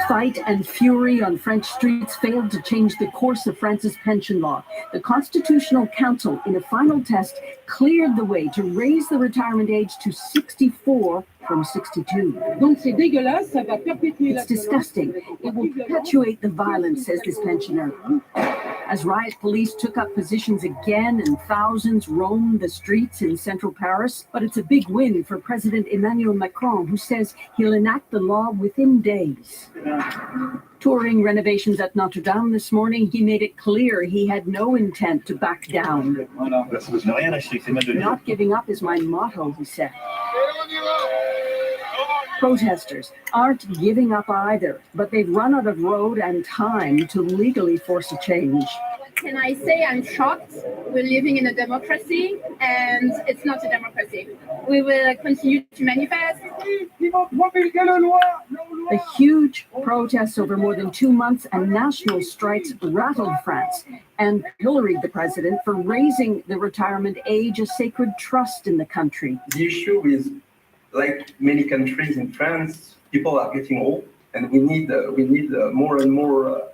Speaker 19: Fight and fury on French streets failed to change the course of France's pension law. The Constitutional Council, in a final test, cleared the way to raise the retirement age to 64 from 62. It's disgusting. It will perpetuate the violence, says this pensioner. As riot police took up positions again and thousands roamed the streets in central Paris, but it's a big win for President Emmanuel Macron, who says he'll enact the law within days. Touring renovations at Notre Dame this morning, he made it clear he had no intent to back down. Not giving up is my motto, he said. Protesters aren't giving up either, but they've run out of road and time to legally force a change.
Speaker 10: Can I say I'm shocked? We're living in a democracy, and it's not a democracy. democracy. We will continue to manifest.
Speaker 19: The huge protests over more than 2 months and national strikes rattled France and pilloried the president for raising the retirement age, a sacred trust in the country.
Speaker 1: The issue is, like many countries in France, people are getting old, and we need more and more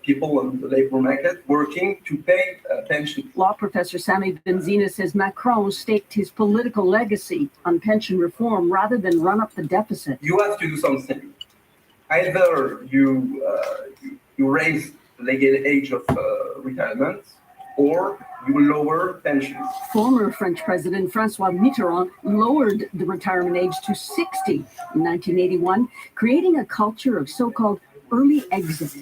Speaker 1: people on the labor market working to pay pension.
Speaker 19: Law professor Sami Benzina says Macron staked his political legacy on pension reform rather than run up the deficit.
Speaker 1: You have to do something. Either you raise the legal age of retirement, or you lower pensions.
Speaker 19: Former French President François Mitterrand lowered the retirement age to 60 in 1981, creating a culture of so-called early exit.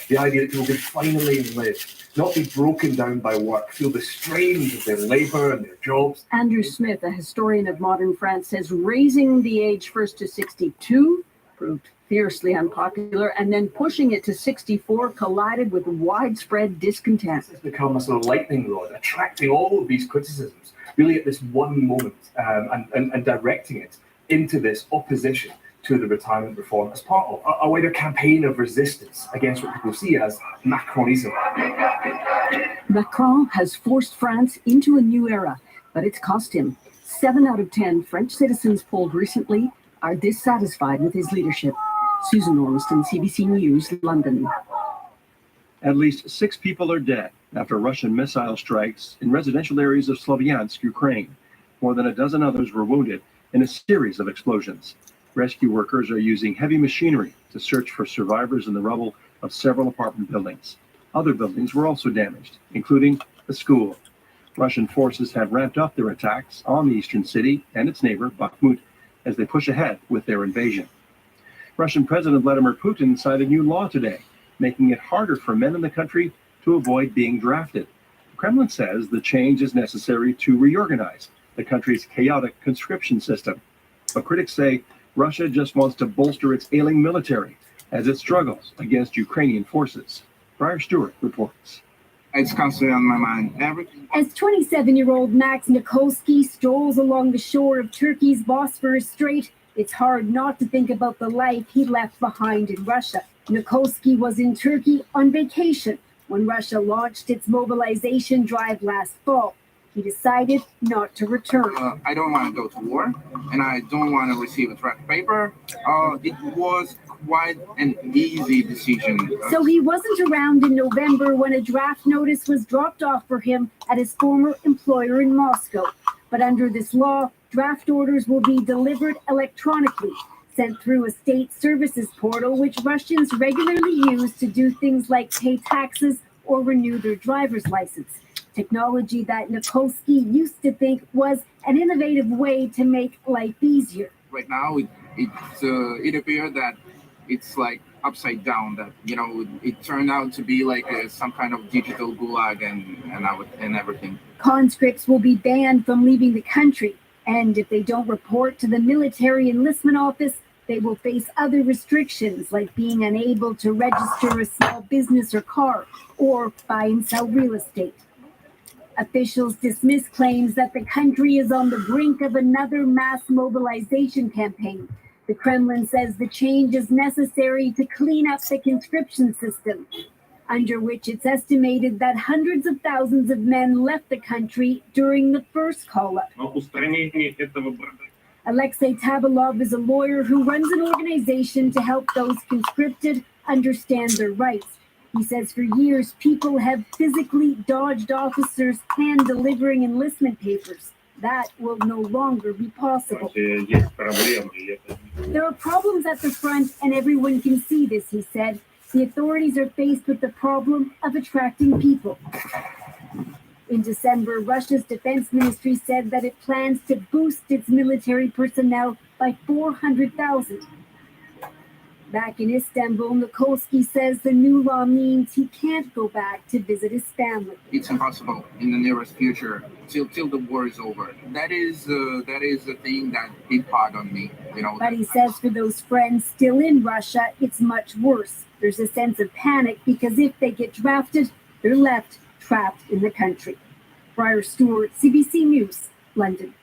Speaker 3: The idea that people could finally live, not be broken down by work, feel the strains of their labour and their jobs.
Speaker 19: Andrew Smith, a historian of modern France, says raising the age first to 62 proved fiercely unpopular, and then pushing it to 64 collided with widespread discontent.
Speaker 3: It's become a sort of lightning rod, attracting all of these criticisms, really at this one moment, and directing it into this opposition to the retirement reform as part of a wider campaign of resistance against what people see as Macronism.
Speaker 19: Macron has forced France into a new era, but it's cost him. 7 out of 10 French citizens polled recently are dissatisfied with his leadership. Susan Ormiston, CBC News, London.
Speaker 6: At least 6 people are dead after Russian missile strikes in residential areas of Slavyansk, Ukraine. More than a dozen others were wounded in a series of explosions. Rescue workers are using heavy machinery to search for survivors in the rubble of several apartment buildings. Other buildings were also damaged, including a school. Russian forces have ramped up their attacks on the eastern city and its neighbor, Bakhmut, as they push ahead with their invasion. Russian President Vladimir Putin signed a new law today, making it harder for men in the country to avoid being drafted. The Kremlin says the change is necessary to reorganize the country's chaotic conscription system. But critics say Russia just wants to bolster its ailing military as it struggles against Ukrainian forces. Briar Stewart reports.
Speaker 4: It's constantly on my mind.
Speaker 5: As 27-year-old Max Nikolsky strolls along the shore of Turkey's Bosphorus Strait, it's hard not to think about the life he left behind in Russia. Nikolsky was in Turkey on vacation when Russia launched its mobilization drive last fall. He decided not to return.
Speaker 4: I don't want to go to war, and I don't want to receive a draft paper. It was quite an easy decision.
Speaker 5: So he wasn't around in November when a draft notice was dropped off for him at his former employer in Moscow. But under this law, draft orders will be delivered electronically, sent through a state services portal, which Russians regularly use to do things like pay taxes or renew their driver's license. Technology that Nikolsky used to think was an innovative way to make life easier.
Speaker 4: Right now, it appeared that it's like upside down. That it turned out to be like some kind of digital gulag and everything.
Speaker 5: Conscripts will be banned from leaving the country, and if they don't report to the military enlistment office, they will face other restrictions like being unable to register a small business or car or buy and sell real estate. Officials dismiss claims that the country is on the brink of another mass mobilization campaign. The Kremlin says the change is necessary to clean up the conscription system, under which it's estimated that hundreds of thousands of men left the country during the first call-up. Alexei Tabalov is a lawyer who runs an organization to help those conscripted understand their rights. He says for years, people have physically dodged officers hand-delivering enlistment papers. That will no longer be possible. There are problems at the front, and everyone can see this, he said. The authorities are faced with the problem of attracting people. In December, Russia's defense ministry said that it plans to boost its military personnel by 400,000. Back in Istanbul, Nikolsky says the new law means he can't go back to visit his family.
Speaker 4: It's impossible in the nearest future till the war is over. That is the thing that hit hard on me.
Speaker 5: But he says for those friends still in Russia, it's much worse. There's a sense of panic because if they get drafted, they're left trapped in the country. Briar Stewart, CBC News, London.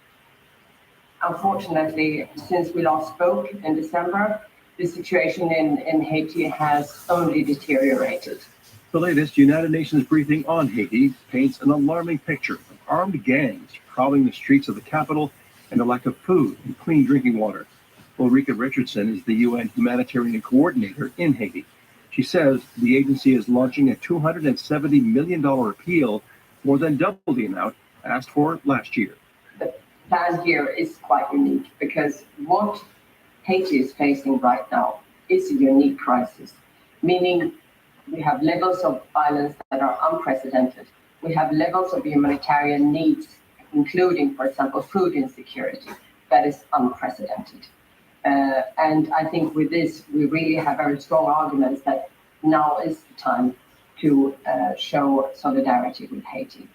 Speaker 7: unfortunately, since we last spoke in December, the situation in Haiti has only deteriorated.
Speaker 6: The latest United Nations briefing on Haiti paints an alarming picture of armed gangs prowling the streets of the capital and a lack of food and clean drinking water. Ulrika Richardson is the UN humanitarian coordinator in Haiti. She says the agency is launching a $270 million appeal, more than double the amount asked for last year.
Speaker 7: The last year is quite unique because what Haiti is facing right now is a unique crisis, meaning we have levels of violence that are unprecedented. We have levels of humanitarian needs, including, for example, food insecurity, that is unprecedented. And I think with this, we really have very strong arguments that now is the time to show solidarity with Haiti.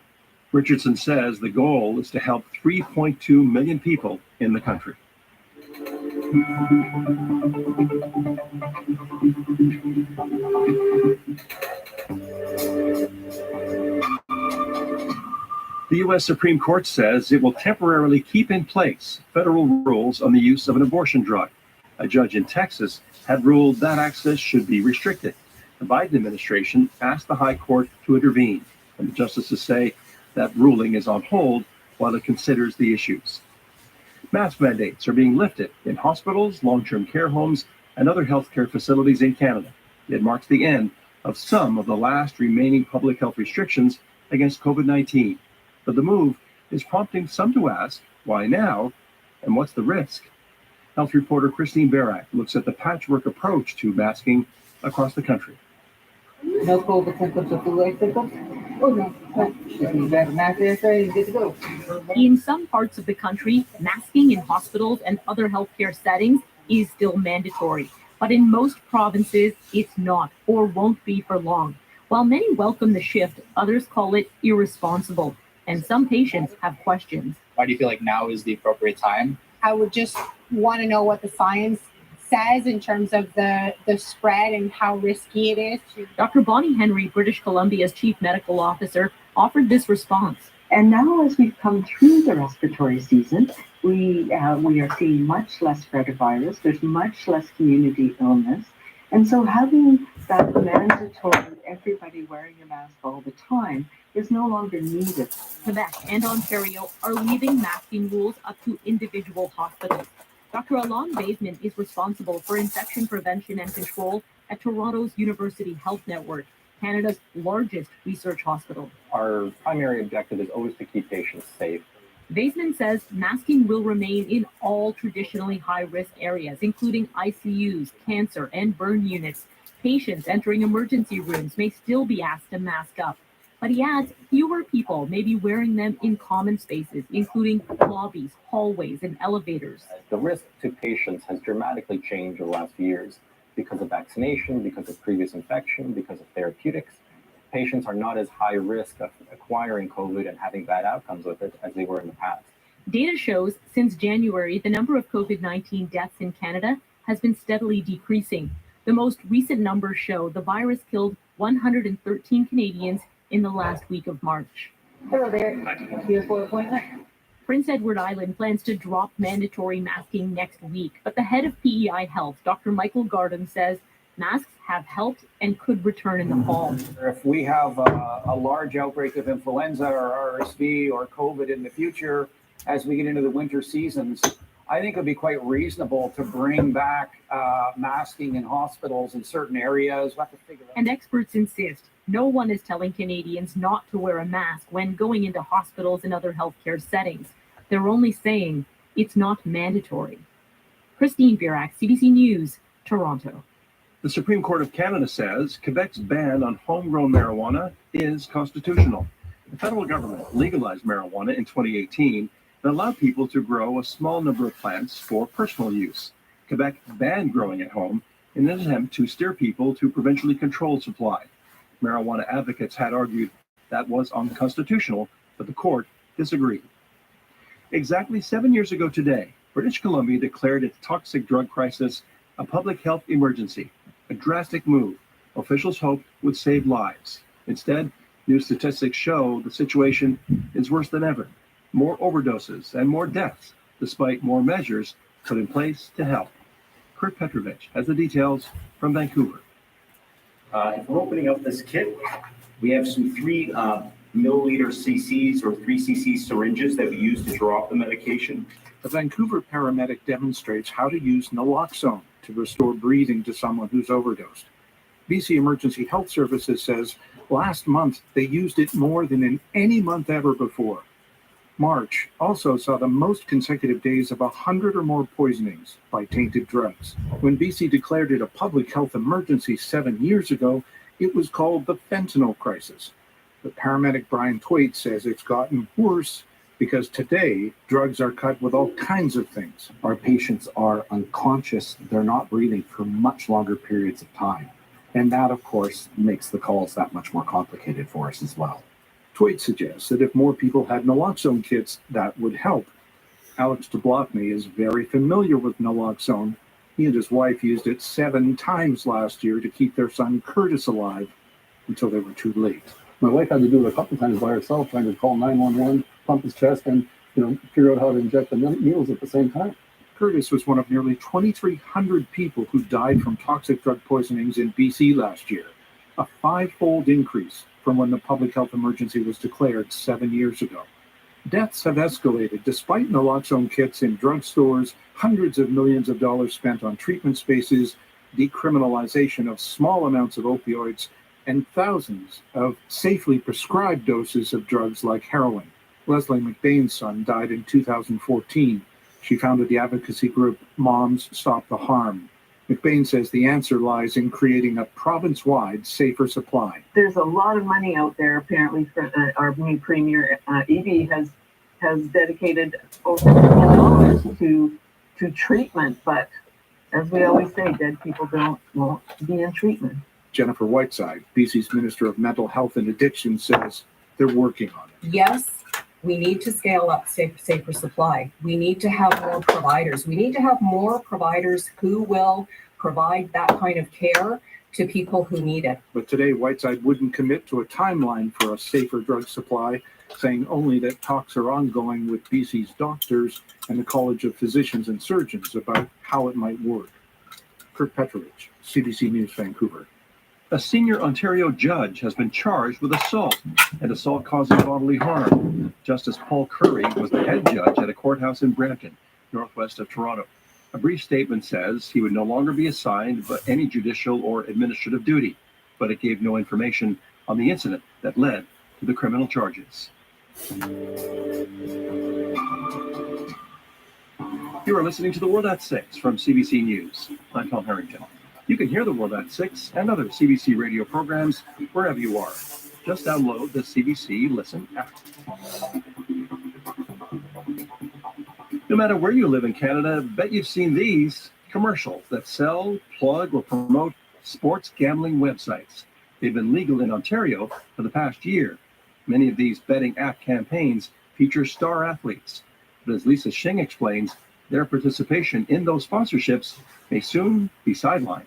Speaker 6: Richardson says the goal is to help 3.2 million people in the country. The U.S. Supreme Court says it will temporarily keep in place federal rules on the use of an abortion drug. A judge in Texas had ruled that access should be restricted. The Biden administration asked the High Court to intervene, and the justices say that ruling is on hold while it considers the issues. Mask mandates are being lifted in hospitals, long-term care homes, and other healthcare facilities in Canada. It marks the end of some of the last remaining public health restrictions against COVID-19. But the move is prompting some to ask, why now, and what's the risk? Health reporter Christine Barak looks at the patchwork approach to masking across the country.
Speaker 8: No COVID symptoms or flu-like symptoms? Oh, no.
Speaker 9: In some parts of the country, masking in hospitals and other healthcare settings is still mandatory. But in most provinces, it's not or won't be for long. While many welcome the shift, others call it irresponsible. And some patients have questions.
Speaker 17: Why do you feel like now is the appropriate time?
Speaker 20: I would just want to know what the science says in terms of the spread and how risky it is.
Speaker 9: Dr. Bonnie Henry, British Columbia's chief medical officer, offered this response.
Speaker 21: And now as we've come through the respiratory season, we are seeing much less spread of virus. There's much less community illness. And so having that mandatory everybody wearing a mask all the time is no longer needed.
Speaker 9: Quebec and Ontario are leaving masking rules up to individual hospitals. Dr. Alon Baseman is responsible for infection prevention and control at Toronto's University Health Network, Canada's largest research hospital.
Speaker 22: Our primary objective is always to keep patients safe.
Speaker 9: Baseman says masking will remain in all traditionally high-risk areas, including ICUs, cancer, and burn units. Patients entering emergency rooms may still be asked to mask up. But he adds fewer people may be wearing them in common spaces, including lobbies, hallways, and elevators.
Speaker 22: The risk to patients has dramatically changed over the last few years because of vaccination, because of previous infection, because of therapeutics. Patients are not as high risk of acquiring COVID and having bad outcomes with it as they were in the past.
Speaker 9: Data shows since January, the number of COVID-19 deaths in Canada has been steadily decreasing. The most recent numbers show the virus killed 113 Canadians in the last week of March.
Speaker 20: Hello there. Here's for appointment.
Speaker 9: Prince Edward Island plans to drop mandatory masking next week, but the head of PEI Health, Dr. Michael Garden, says masks have helped and could return in the fall.
Speaker 23: If we have a large outbreak of influenza or RSV or COVID in the future, as we get into the winter seasons, I think it would be quite reasonable to bring back masking in hospitals in certain areas. We'll have to figure out.
Speaker 9: And experts insist no one is telling Canadians not to wear a mask when going into hospitals and other healthcare settings. They're only saying it's not mandatory. Christine Birak, CBC News, Toronto.
Speaker 6: The Supreme Court of Canada says Quebec's ban on homegrown marijuana is constitutional. The federal government legalized marijuana in 2018 and allowed people to grow a small number of plants for personal use. Quebec banned growing at home in an attempt to steer people to provincially controlled supply. Marijuana advocates had argued that was unconstitutional, but the court disagreed. Exactly 7 years ago today, British Columbia declared its toxic drug crisis a public health emergency, a drastic move officials hoped would save lives. Instead, new statistics show the situation is worse than ever. More overdoses and more deaths despite more measures put in place to help. Kurt Petrovich has the details from Vancouver.
Speaker 2: If we're opening up this kit, we have some 3 milliliter cc's or 3 cc syringes that we use to draw up the medication.
Speaker 23: A Vancouver paramedic demonstrates how to use naloxone to restore breathing to someone who's overdosed. BC Emergency Health Services says last month they used it more than in any month ever before. March also saw the most consecutive days of 100 or more poisonings by tainted drugs. When BC declared it a public health emergency 7 years ago, it was called the fentanyl crisis. But paramedic Brian Twait says it's gotten worse because today drugs are cut with all kinds of things.
Speaker 11: Our patients are unconscious, they're not breathing for much longer periods of time. And that, of course, makes the calls that much more complicated for us as well.
Speaker 23: Twait suggests that if more people had naloxone kits, that would help. Alex DeBlotny is very familiar with naloxone. He and his wife used it 7 times last year to keep their son Curtis alive until they were too late.
Speaker 12: My wife had to do it a couple times by herself, trying to call 911, pump his chest, and figure out how to inject the needles at the same time.
Speaker 23: Curtis was one of nearly 2,300 people who died from toxic drug poisonings in BC last year, a 5-fold increase from when the public health emergency was declared 7 years ago. Deaths have escalated despite naloxone kits in drugstores, hundreds of millions of dollars spent on treatment spaces, decriminalization of small amounts of opioids, and thousands of safely prescribed doses of drugs like heroin. Leslie McBain's son died in 2014. She founded the advocacy group Moms Stop the Harm. McBain says the answer lies in creating a province-wide safer supply.
Speaker 14: There's a lot of money out there, apparently, for our new premier. Evie has dedicated over $1 million to treatment, but as we always say, dead people won't be in treatment.
Speaker 23: Jennifer Whiteside, BC's Minister of Mental Health and Addiction, says they're working on it.
Speaker 24: Yes, we need to scale up safer supply. We need to have more providers. We need to have more providers who will provide that kind of care to people who need it.
Speaker 23: But today, Whiteside wouldn't commit to a timeline for a safer drug supply, saying only that talks are ongoing with BC's doctors and the College of Physicians and Surgeons about how it might work. Kurt Petrovich, CBC News, Vancouver.
Speaker 6: A senior Ontario judge has been charged with assault and assault causing bodily harm. Justice Paul Curry was the head judge at a courthouse in Brampton, northwest of Toronto. A brief statement says he would no longer be assigned any judicial or administrative duty, but it gave no information on the incident that led to the criminal charges. You are listening to The World at 6 from CBC News. I'm Tom Harrington. You can hear The World at 6 and other CBC radio programs wherever you are. Just download the CBC Listen app. No matter where you live in Canada, bet you've seen these commercials that sell, plug, or promote sports gambling websites. They've been legal in Ontario for the past year. Many of these betting app campaigns feature star athletes. But as Lisa Shing explains, their participation in those sponsorships may soon be sidelined.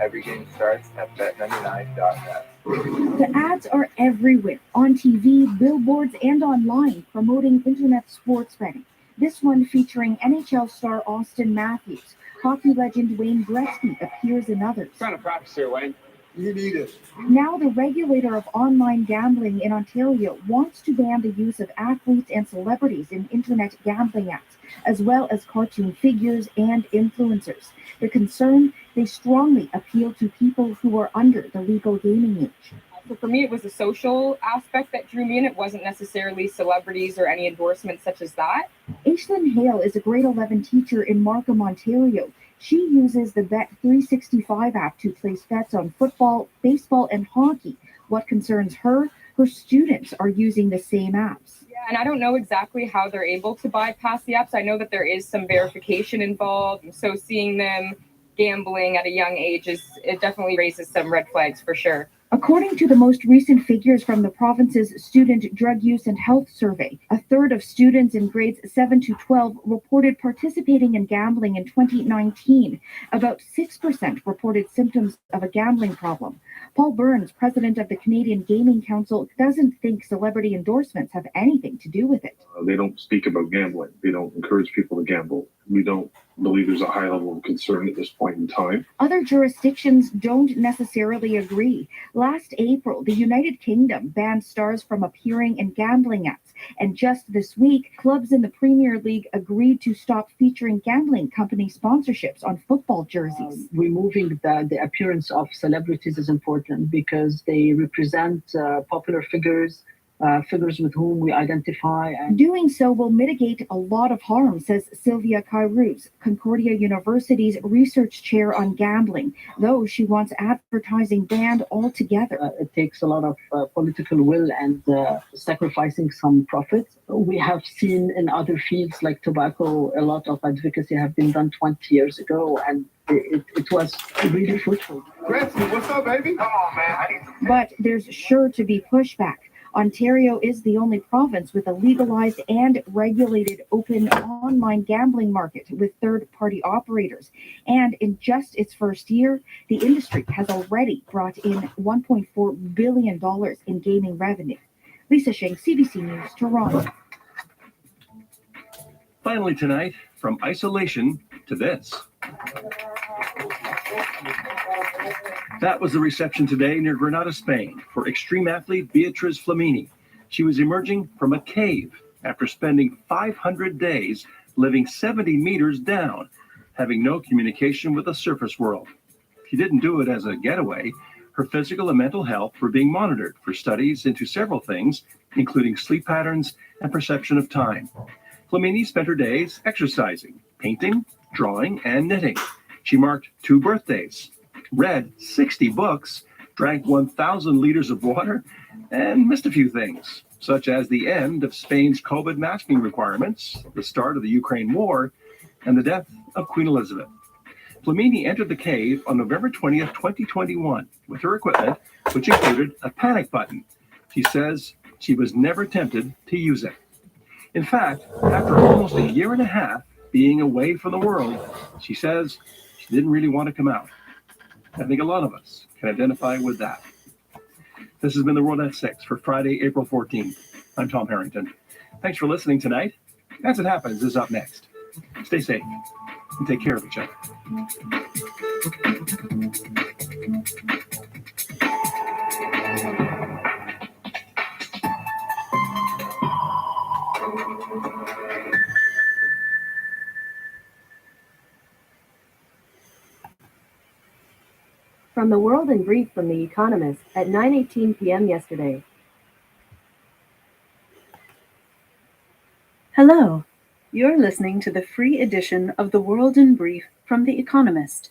Speaker 25: Every game starts at bet99.net.
Speaker 16: The ads are everywhere, on TV, billboards, and online, promoting internet sports betting. This one featuring NHL star Austin Matthews. Hockey legend Wayne Gretzky appears in others.
Speaker 25: Trying to practice here, Wayne. You need it.
Speaker 16: Now the regulator of online gambling in Ontario wants to ban the use of athletes and celebrities in internet gambling apps, as well as cartoon figures and influencers. The concern, they strongly appeal to people who are under the legal gaming age.
Speaker 26: So for me, it was the social aspect that drew me in. It wasn't necessarily celebrities or any endorsements such as that.
Speaker 16: Aislinn Hale is a grade 11 teacher in Markham, Ontario. She uses the Bet365 app to place bets on football, baseball, and hockey. What concerns her, her students are using the same apps.
Speaker 26: Yeah, and I don't know exactly how they're able to bypass the apps. I know that there is some verification involved. So seeing them gambling at a young age, it definitely raises some red flags for sure.
Speaker 16: According to the most recent figures from the province's Student Drug Use and Health Survey, a third of students in grades 7 to 12 reported participating in gambling in 2019. About 6% reported symptoms of a gambling problem. Paul Burns, president of the Canadian Gaming Council, doesn't think celebrity endorsements have anything to do with it.
Speaker 1: They don't speak about gambling. They don't encourage people to gamble. We don't believe there's a high level of concern at this point in time.
Speaker 16: Other jurisdictions don't necessarily agree. Last April, the United Kingdom banned stars from appearing in gambling ads. And just this week, clubs in the Premier League agreed to stop featuring gambling company sponsorships on football jerseys.
Speaker 3: Removing the appearance of celebrities is important because they represent popular figures, figures with whom we identify. And
Speaker 16: doing so will mitigate a lot of harm, says Sylvia Kairouz, Concordia University's research chair on gambling, though she wants advertising banned altogether.
Speaker 3: It takes a lot of political will and sacrificing some profits. We have seen in other fields like tobacco, a lot of advocacy have been done 20 years ago, and it was really fruitful.
Speaker 25: Gretzky, what's up, baby? Come on, man.
Speaker 16: But there's sure to be pushback. Ontario is the only province with a legalized and regulated open online gambling market with third-party operators. And in just its first year, the industry has already brought in $1.4 billion in gaming revenue. Lisa Shing, CBC News, Toronto.
Speaker 6: Finally tonight, from isolation to this. That was the reception today near Granada, Spain, for extreme athlete Beatriz Flamini. She was emerging from a cave after spending 500 days living 70 meters down, having no communication with the surface world. She didn't do it as a getaway. Her physical and mental health were being monitored for studies into several things, including sleep patterns and perception of time. Flamini spent her days exercising, painting, drawing, and knitting. She marked 2 birthdays, read 60 books, drank 1,000 liters of water, and missed a few things, such as the end of Spain's COVID masking requirements, the start of the Ukraine war, and the death of Queen Elizabeth. Flamini entered the cave on November 20th, 2021, with her equipment, which included a panic button. She says she was never tempted to use it. In fact, after almost a year and a half being away from the world, she says she didn't really want to come out. I think a lot of us can identify with that. This has been The World at 6 for Friday, April 14th. I'm Tom Harrington. Thanks for listening tonight. As It Happens is up next. Stay safe and take care of each other.
Speaker 10: From The World in Brief from The Economist at 9:18 p.m. yesterday.
Speaker 13: Hello, you're listening to the free edition of The World in Brief from The Economist.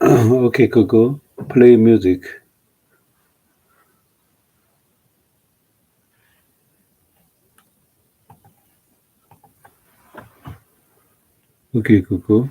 Speaker 4: Okay, Coco, play music. Okay, Coco.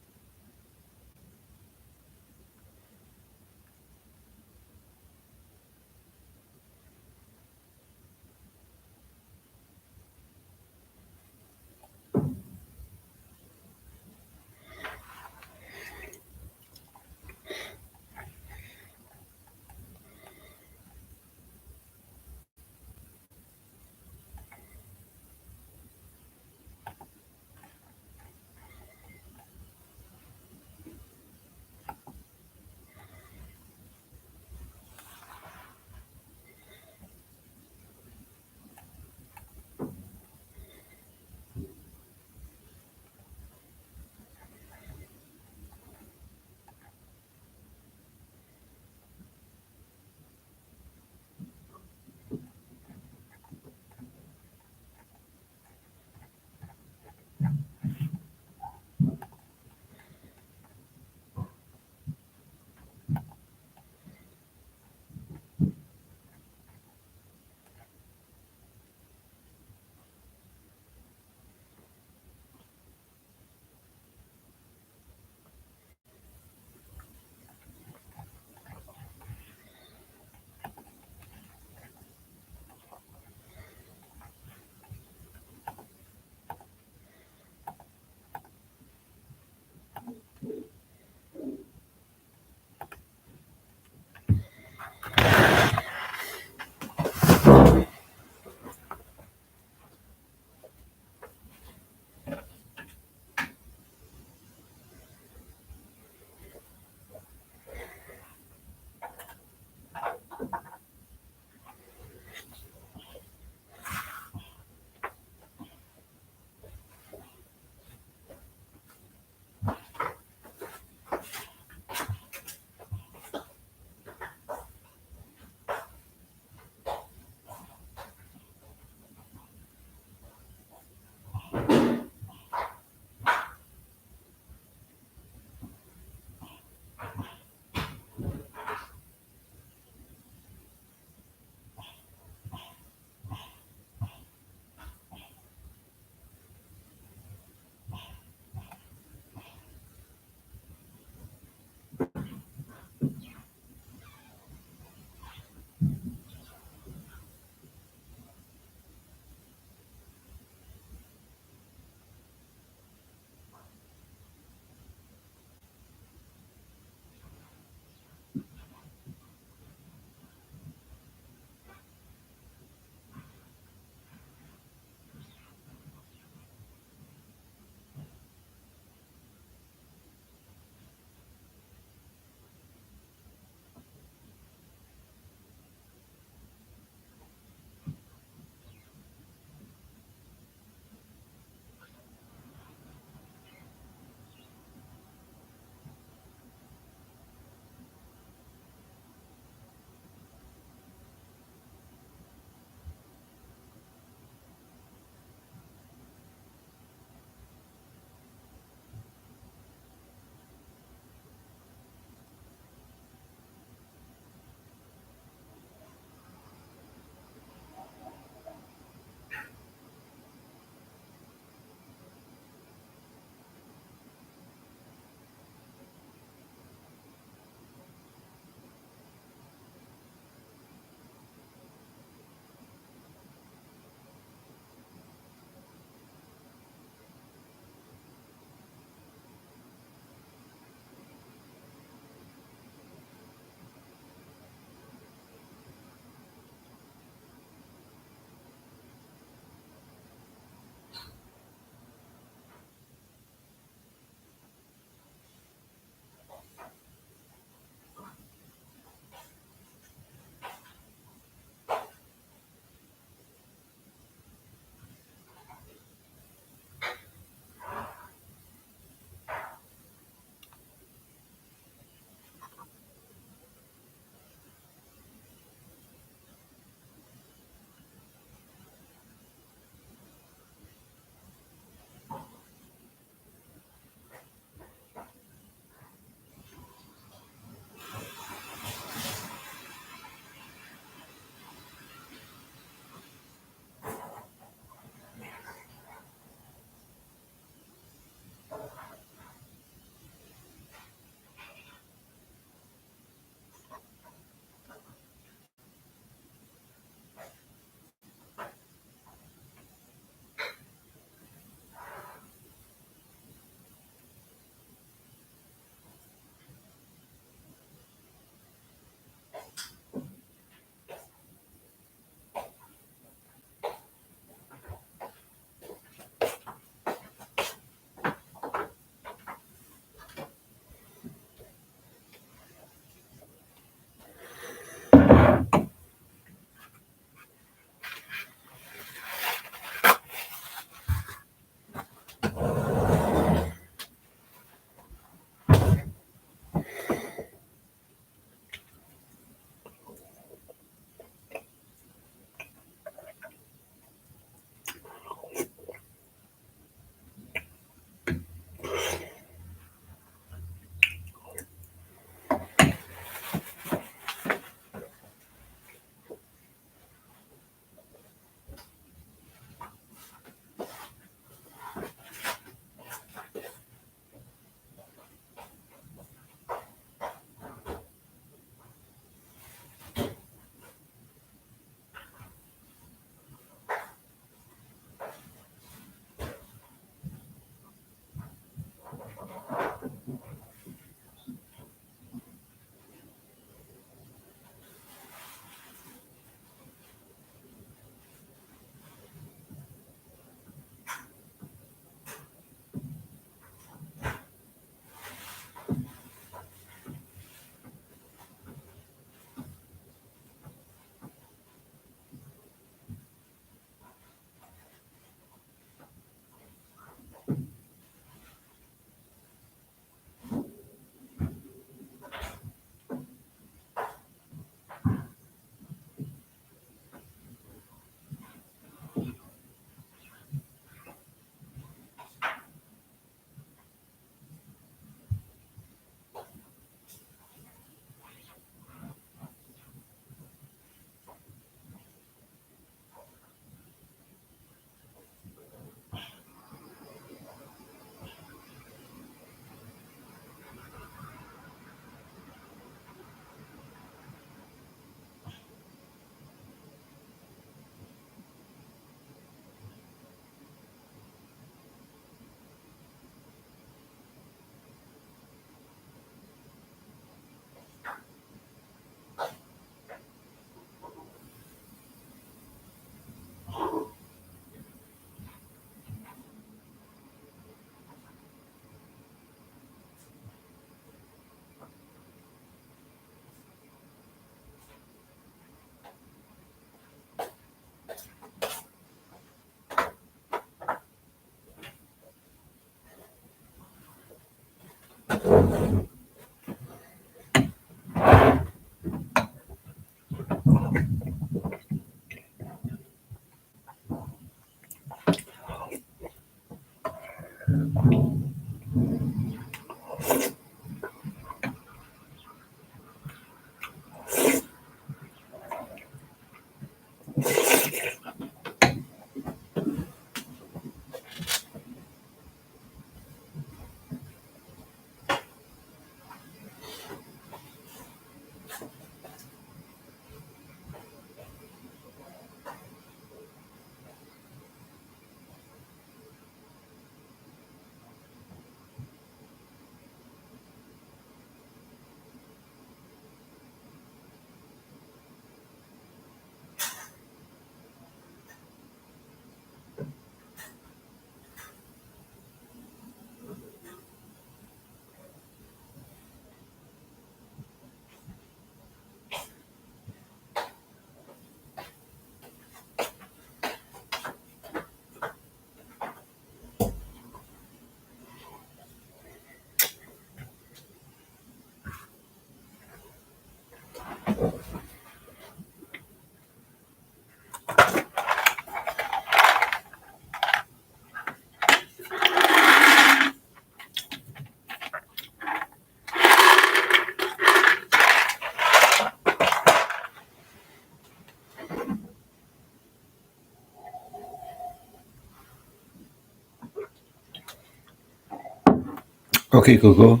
Speaker 4: Okay, Coco.